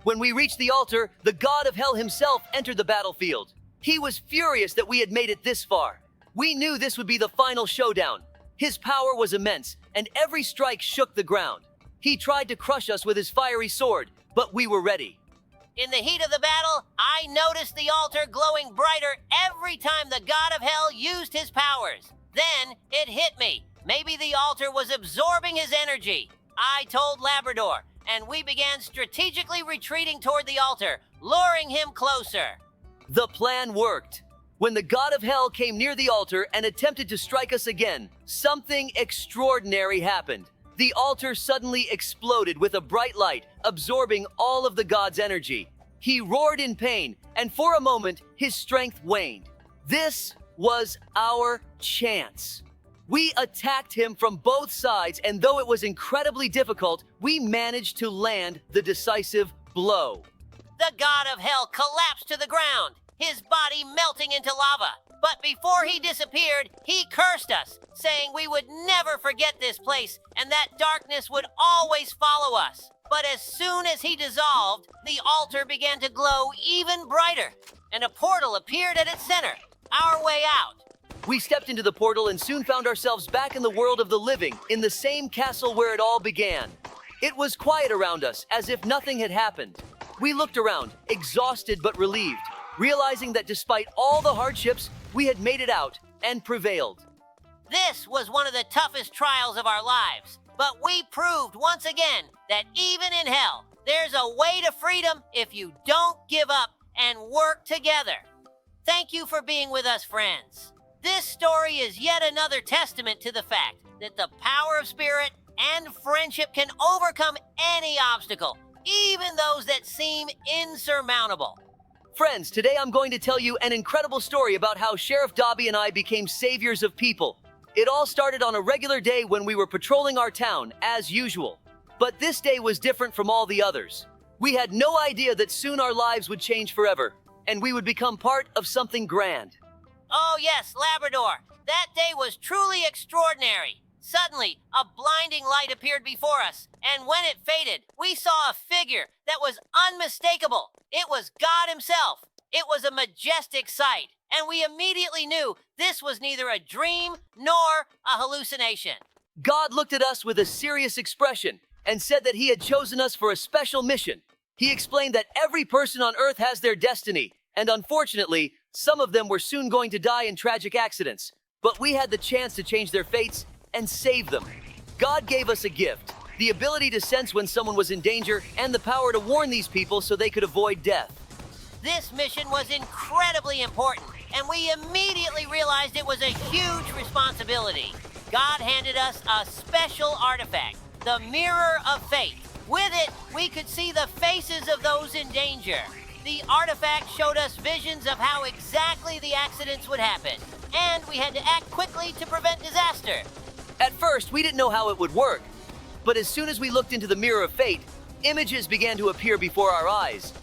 When we reached the altar, the god of hell himself entered the battlefield. He was furious that we had made it this far. We knew this would be the final showdown. His power was immense, and every strike shook the ground. He tried to crush us with his fiery sword, but we were ready. In the heat of the battle, I noticed the altar glowing brighter every time the god of hell used his powers. Then it hit me. Maybe the altar was absorbing his energy. I told Labrador, and we began strategically retreating toward the altar, luring him closer. The plan worked. When the god of hell came near the altar and attempted to strike us again, something extraordinary happened. The altar suddenly exploded with a bright light, absorbing all of the god's energy. He roared in pain, and for a moment, his strength waned. This was our chance. We attacked him from both sides, and though it was incredibly difficult, we managed to land the decisive blow. The god of hell collapsed to the ground, his body melting into lava. But before he disappeared, he cursed us, saying we would never forget this place and that darkness would always follow us. But as soon as he dissolved, the altar began to glow even brighter, and a portal appeared at its center, our way out. We stepped into the portal and soon found ourselves back in the world of the living, in the same castle where it all began. It was quiet around us, as if nothing had happened. We looked around, exhausted but relieved, realizing that despite all the hardships, we had made it out and prevailed. This was one of the toughest trials of our lives, but we proved once again that even in hell, there's a way to freedom if you don't give up and work together. Thank you for being with us, friends. This story is yet another testament to the fact that the power of spirit and friendship can overcome any obstacle, even those that seem insurmountable. Friends, today I'm going to tell you an incredible story about how Sheriff Dobie and I became saviors of people. It all started on a regular day when we were patrolling our town, as usual. But this day was different from all the others. We had no idea that soon our lives would change forever, and we would become part of something grand. Oh yes, Labrador. That day was truly extraordinary. Suddenly, a blinding light appeared before us, and when it faded, we saw a figure that was unmistakable. It was God himself. It was a majestic sight, and we immediately knew this was neither a dream nor a hallucination. God looked at us with a serious expression and said that he had chosen us for a special mission. He explained that every person on earth has their destiny, and unfortunately, some of them were soon going to die in tragic accidents. But we had the chance to change their fates and save them. God gave us a gift, the ability to sense when someone was in danger and the power to warn these people so they could avoid death. This mission was incredibly important, and we immediately realized it was a huge responsibility. God handed us a special artifact, the Mirror of Fate. With it, we could see the faces of those in danger. The artifact showed us visions of how exactly the accidents would happen, and we had to act quickly to prevent disaster. At first, we didn't know how it would work, but as soon as we looked into the Mirror of Fate, images began to appear before our eyes.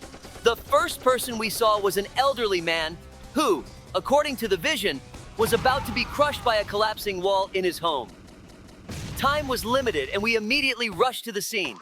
The first person we saw was an elderly man who, according to the vision, was about to be crushed by a collapsing wall in his home. Time was limited, and we immediately rushed to the scene.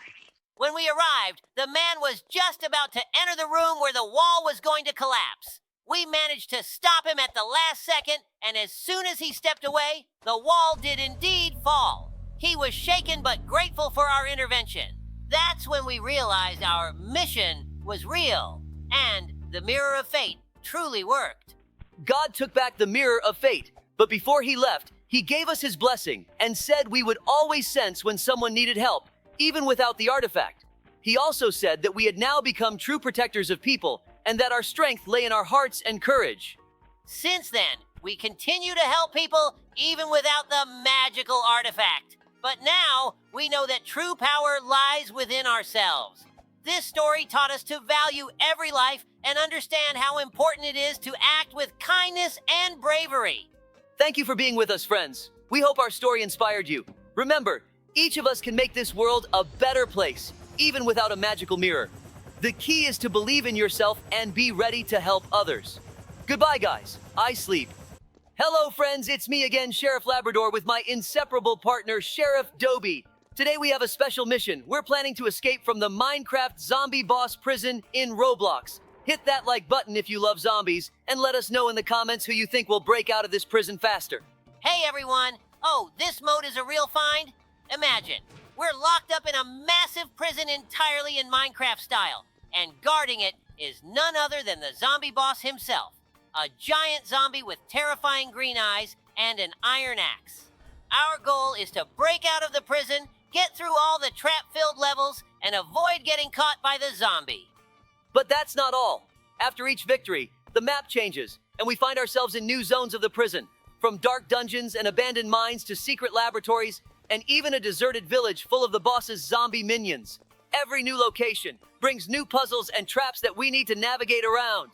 When we arrived, the man was just about to enter the room where the wall was going to collapse. We managed to stop him at the last second, and as soon as he stepped away, the wall did indeed fall. He was shaken but grateful for our intervention. That's when we realized our mission was real, and the Mirror of Fate truly worked. God took back the Mirror of Fate, but before he left, he gave us his blessing and said we would always sense when someone needed help, even without the artifact. He also said that we had now become true protectors of people and that our strength lay in our hearts and courage. Since then, we continue to help people even without the magical artifact. But now, we know that true power lies within ourselves. This story taught us to value every life and understand how important it is to act with kindness and bravery. Thank you for being with us, friends. We hope our story inspired you. Remember, each of us can make this world a better place, even without a magical mirror. The key is to believe in yourself and be ready to help others. Goodbye, guys. I sleep. Hello, friends. It's me again, Sheriff Labrador, with my inseparable partner, Sheriff Dobie. Today we have a special mission. We're planning to escape from the Minecraft zombie boss prison in Roblox. Hit that like button if you love zombies, and let us know in the comments who you think will break out of this prison faster. Hey, everyone. Oh, this mode is a real find? Imagine, we're locked up in a massive prison entirely in Minecraft style, and guarding it is none other than the zombie boss himself. A giant zombie with terrifying green eyes and an iron axe. Our goal is to break out of the prison, get through all the trap-filled levels, and avoid getting caught by the zombie. But that's not all. After each victory, the map changes, and we find ourselves in new zones of the prison, from dark dungeons and abandoned mines to secret laboratories, and even a deserted village full of the boss's zombie minions. Every new location brings new puzzles and traps that we need to navigate around.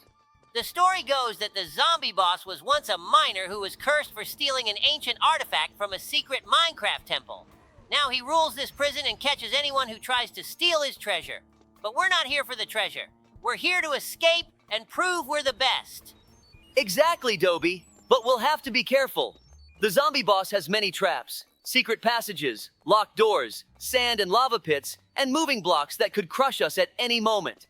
The story goes that the zombie boss was once a miner who was cursed for stealing an ancient artifact from a secret Minecraft temple. Now he rules this prison and catches anyone who tries to steal his treasure. But we're not here for the treasure. We're here to escape and prove we're the best. Exactly, Dobie. But we'll have to be careful. The zombie boss has many traps, secret passages, locked doors, sand and lava pits, and moving blocks that could crush us at any moment.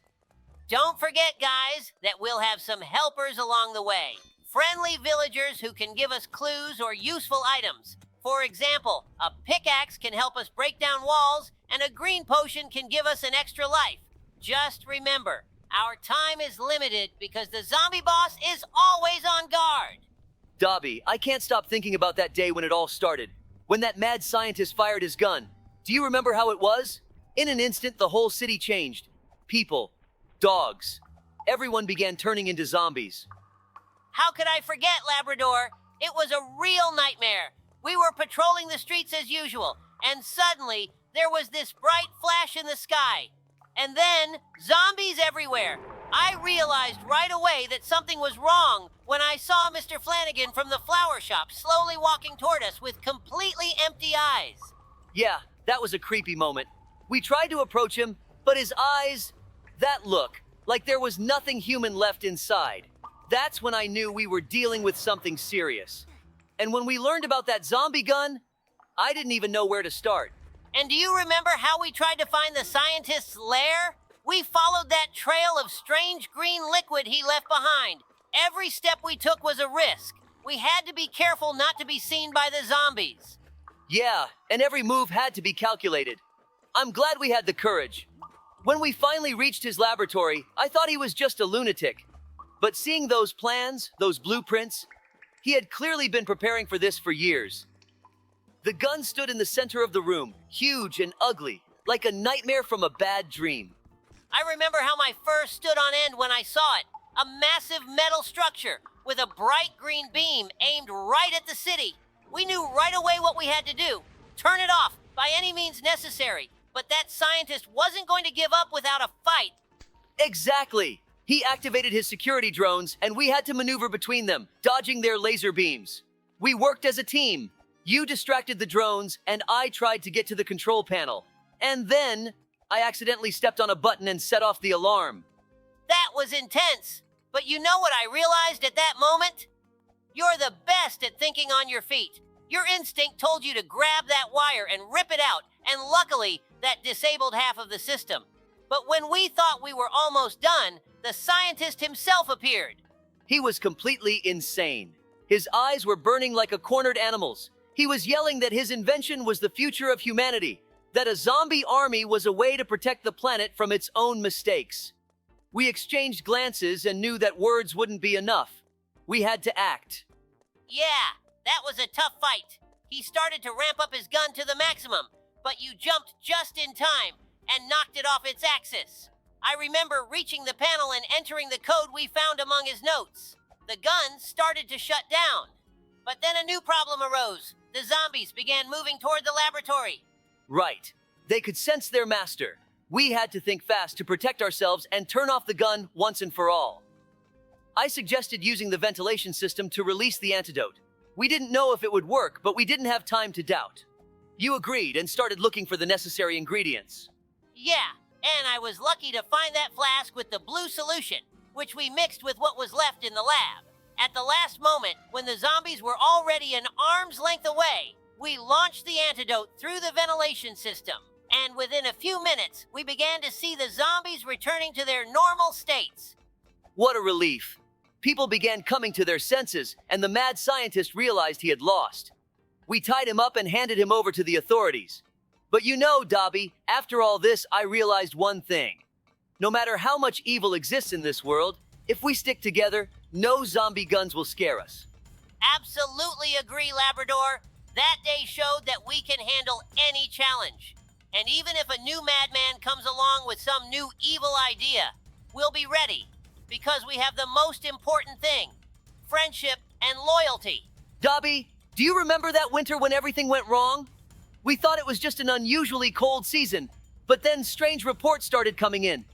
Don't forget, guys, that we'll have some helpers along the way. Friendly villagers who can give us clues or useful items. For example, a pickaxe can help us break down walls, and a green potion can give us an extra life. Just remember, our time is limited because the zombie boss is always on guard. Dobie, I can't stop thinking about that day when it all started. When that mad scientist fired his gun. Do you remember how it was? In an instant, the whole city changed. People, dogs, everyone began turning into zombies. How could I forget, Labrador? It was a real nightmare. We were patrolling the streets as usual, and suddenly there was this bright flash in the sky. And then, zombies everywhere. I realized right away that something was wrong when I saw Mr. Flanagan from the flower shop slowly walking toward us with completely empty eyes. Yeah, that was a creepy moment. We tried to approach him, but his eyes, that look, like there was nothing human left inside. That's when I knew we were dealing with something serious. And when we learned about that zombie gun, I didn't even know where to start. And do you remember how we tried to find the scientist's lair? We followed that trail of strange green liquid he left behind. Every step we took was a risk. We had to be careful not to be seen by the zombies. Yeah, and every move had to be calculated. I'm glad we had the courage. When we finally reached his laboratory, I thought he was just a lunatic. But seeing those plans, those blueprints, he had clearly been preparing for this for years. The gun stood in the center of the room, huge and ugly, like a nightmare from a bad dream. I remember how my fur stood on end when I saw it. A massive metal structure with a bright green beam aimed right at the city. We knew right away what we had to do. Turn it off by any means necessary. But that scientist wasn't going to give up without a fight. Exactly. He activated his security drones, and we had to maneuver between them, dodging their laser beams. We worked as a team. You distracted the drones, and I tried to get to the control panel. And then, I accidentally stepped on a button and set off the alarm. That was intense. But you know what I realized at that moment? You're the best at thinking on your feet. Your instinct told you to grab that wire and rip it out, and luckily, that disabled half of the system. But when we thought we were almost done, the scientist himself appeared. He was completely insane. His eyes were burning like a cornered animal's. He was yelling that his invention was the future of humanity, that a zombie army was a way to protect the planet from its own mistakes. We exchanged glances and knew that words wouldn't be enough. We had to act. Yeah, that was a tough fight. He started to ramp up his gun to the maximum, but you jumped just in time and knocked it off its axis. I remember reaching the panel and entering the code we found among his notes. The gun started to shut down. But then a new problem arose. The zombies began moving toward the laboratory. Right. They could sense their master. We had to think fast to protect ourselves and turn off the gun once and for all. I suggested using the ventilation system to release the antidote. We didn't know if it would work, but we didn't have time to doubt. You agreed and started looking for the necessary ingredients. Yeah, and I was lucky to find that flask with the blue solution, which we mixed with what was left in the lab. At the last moment, when the zombies were already an arm's length away, we launched the antidote through the ventilation system. And within a few minutes, we began to see the zombies returning to their normal states. What a relief. People began coming to their senses, and the mad scientist realized he had lost. We tied him up and handed him over to the authorities. But you know, Dobie, after all this, I realized one thing. No matter how much evil exists in this world, if we stick together, no zombie guns will scare us. Absolutely agree, Labrador. That day showed that we can handle any challenge. And even if a new madman comes along with some new evil idea, we'll be ready. Because we have the most important thing, friendship and loyalty. Dobie, do you remember that winter when everything went wrong? We thought it was just an unusually cold season, but then strange reports started coming in.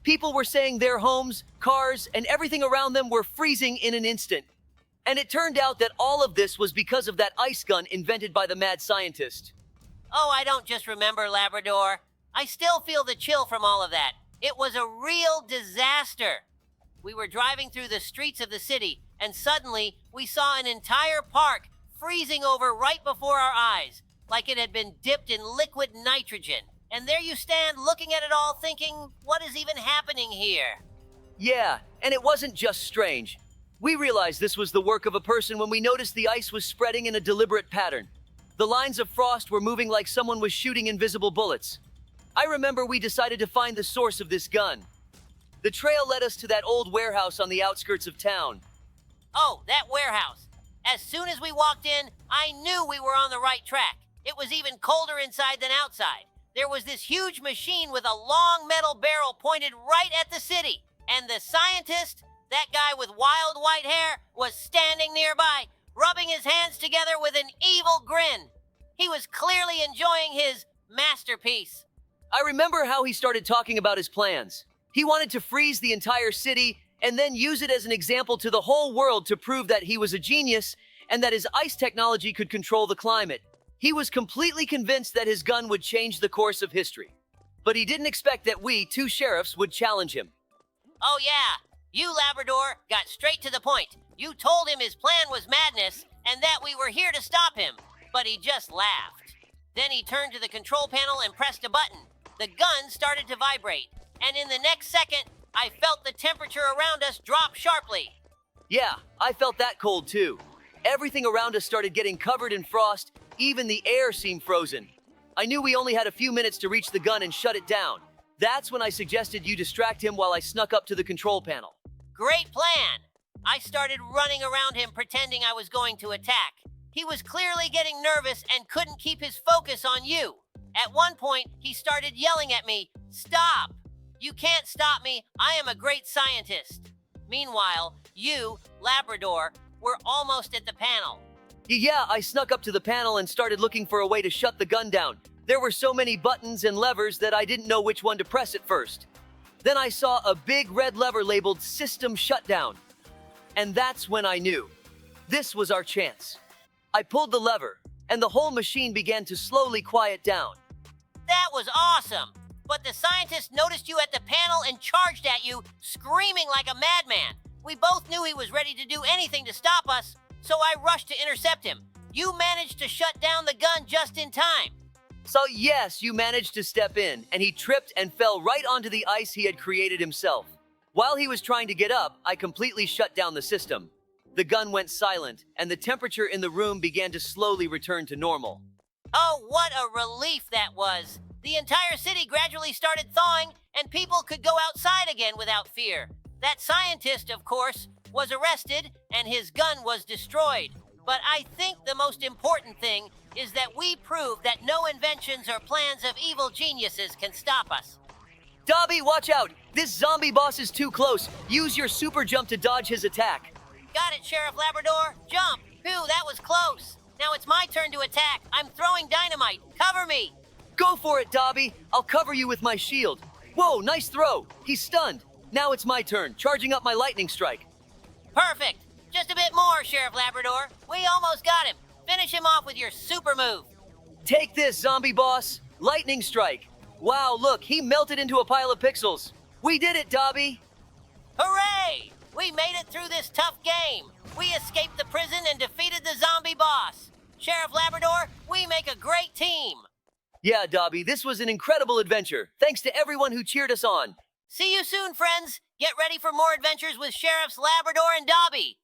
People were saying their homes, cars, and everything around them were freezing in an instant. And it turned out that all of this was because of that ice gun invented by the mad scientist. Oh, I don't just remember, Labrador. I still feel the chill from all of that. It was a real disaster. We were driving through the streets of the city, and suddenly we saw an entire park freezing over right before our eyes, like it had been dipped in liquid nitrogen. And there you stand looking at it all thinking, what is even happening here? Yeah, and it wasn't just strange. We realized this was the work of a person when we noticed the ice was spreading in a deliberate pattern. The lines of frost were moving like someone was shooting invisible bullets. I remember we decided to find the source of this gun. The trail led us to that old warehouse on the outskirts of town. Oh, that warehouse. As soon as we walked in, I knew we were on the right track. It was even colder inside than outside. There was this huge machine with a long metal barrel pointed right at the city. And the scientist, that guy with wild white hair, was standing nearby, rubbing his hands together with an evil grin. He was clearly enjoying his masterpiece. I remember how he started talking about his plans. He wanted to freeze the entire city and then use it as an example to the whole world to prove that he was a genius and that his ice technology could control the climate. He was completely convinced that his gun would change the course of history. But he didn't expect that we, two sheriffs, would challenge him. Oh yeah, you, Labrador, got straight to the point. You told him his plan was madness and that we were here to stop him, but he just laughed. Then he turned to the control panel and pressed a button. The gun started to vibrate, and in the next second, I felt the temperature around us drop sharply. Yeah, I felt that cold too. Everything around us started getting covered in frost, even the air seemed frozen. I knew we only had a few minutes to reach the gun and shut it down. That's when I suggested you distract him while I snuck up to the control panel. Great plan! I started running around him pretending I was going to attack. He was clearly getting nervous and couldn't keep his focus on you. At one point, he started yelling at me, "Stop! You can't stop me, I am a great scientist." Meanwhile, you, Labrador, were almost at the panel. Yeah, I snuck up to the panel and started looking for a way to shut the gun down. There were so many buttons and levers that I didn't know which one to press at first. Then I saw a big red lever labeled System Shutdown. And that's when I knew. This was our chance. I pulled the lever, and the whole machine began to slowly quiet down. That was awesome! But the scientist noticed you at the panel and charged at you, screaming like a madman. We both knew he was ready to do anything to stop us, so I rushed to intercept him. You managed to shut down the gun just in time. So yes, you managed to step in, and he tripped and fell right onto the ice he had created himself. While he was trying to get up, I completely shut down the system. The gun went silent, and the temperature in the room began to slowly return to normal. Oh, what a relief that was! The entire city gradually started thawing, and people could go outside again without fear. That scientist, of course, was arrested, and his gun was destroyed. But I think the most important thing is that we proved that no inventions or plans of evil geniuses can stop us. Dobie, watch out! This zombie boss is too close. Use your super jump to dodge his attack. Got it, Sheriff Labrador. Jump! Phew, that was close. Now it's my turn to attack. I'm throwing dynamite. Cover me! Go for it, Dobie. I'll cover you with my shield. Whoa, nice throw. He's stunned. Now it's my turn, charging up my lightning strike. Perfect. Just a bit more, Sheriff Labrador. We almost got him. Finish him off with your super move. Take this, zombie boss. Lightning strike. Wow, look, he melted into a pile of pixels. We did it, Dobie. Hooray! We made it through this tough game. We escaped the prison and defeated the zombie boss. Sheriff Labrador, we make a great team. Yeah, Dobie, this was an incredible adventure. Thanks to everyone who cheered us on. See you soon, friends. Get ready for more adventures with Sheriffs Labrador and Dobie.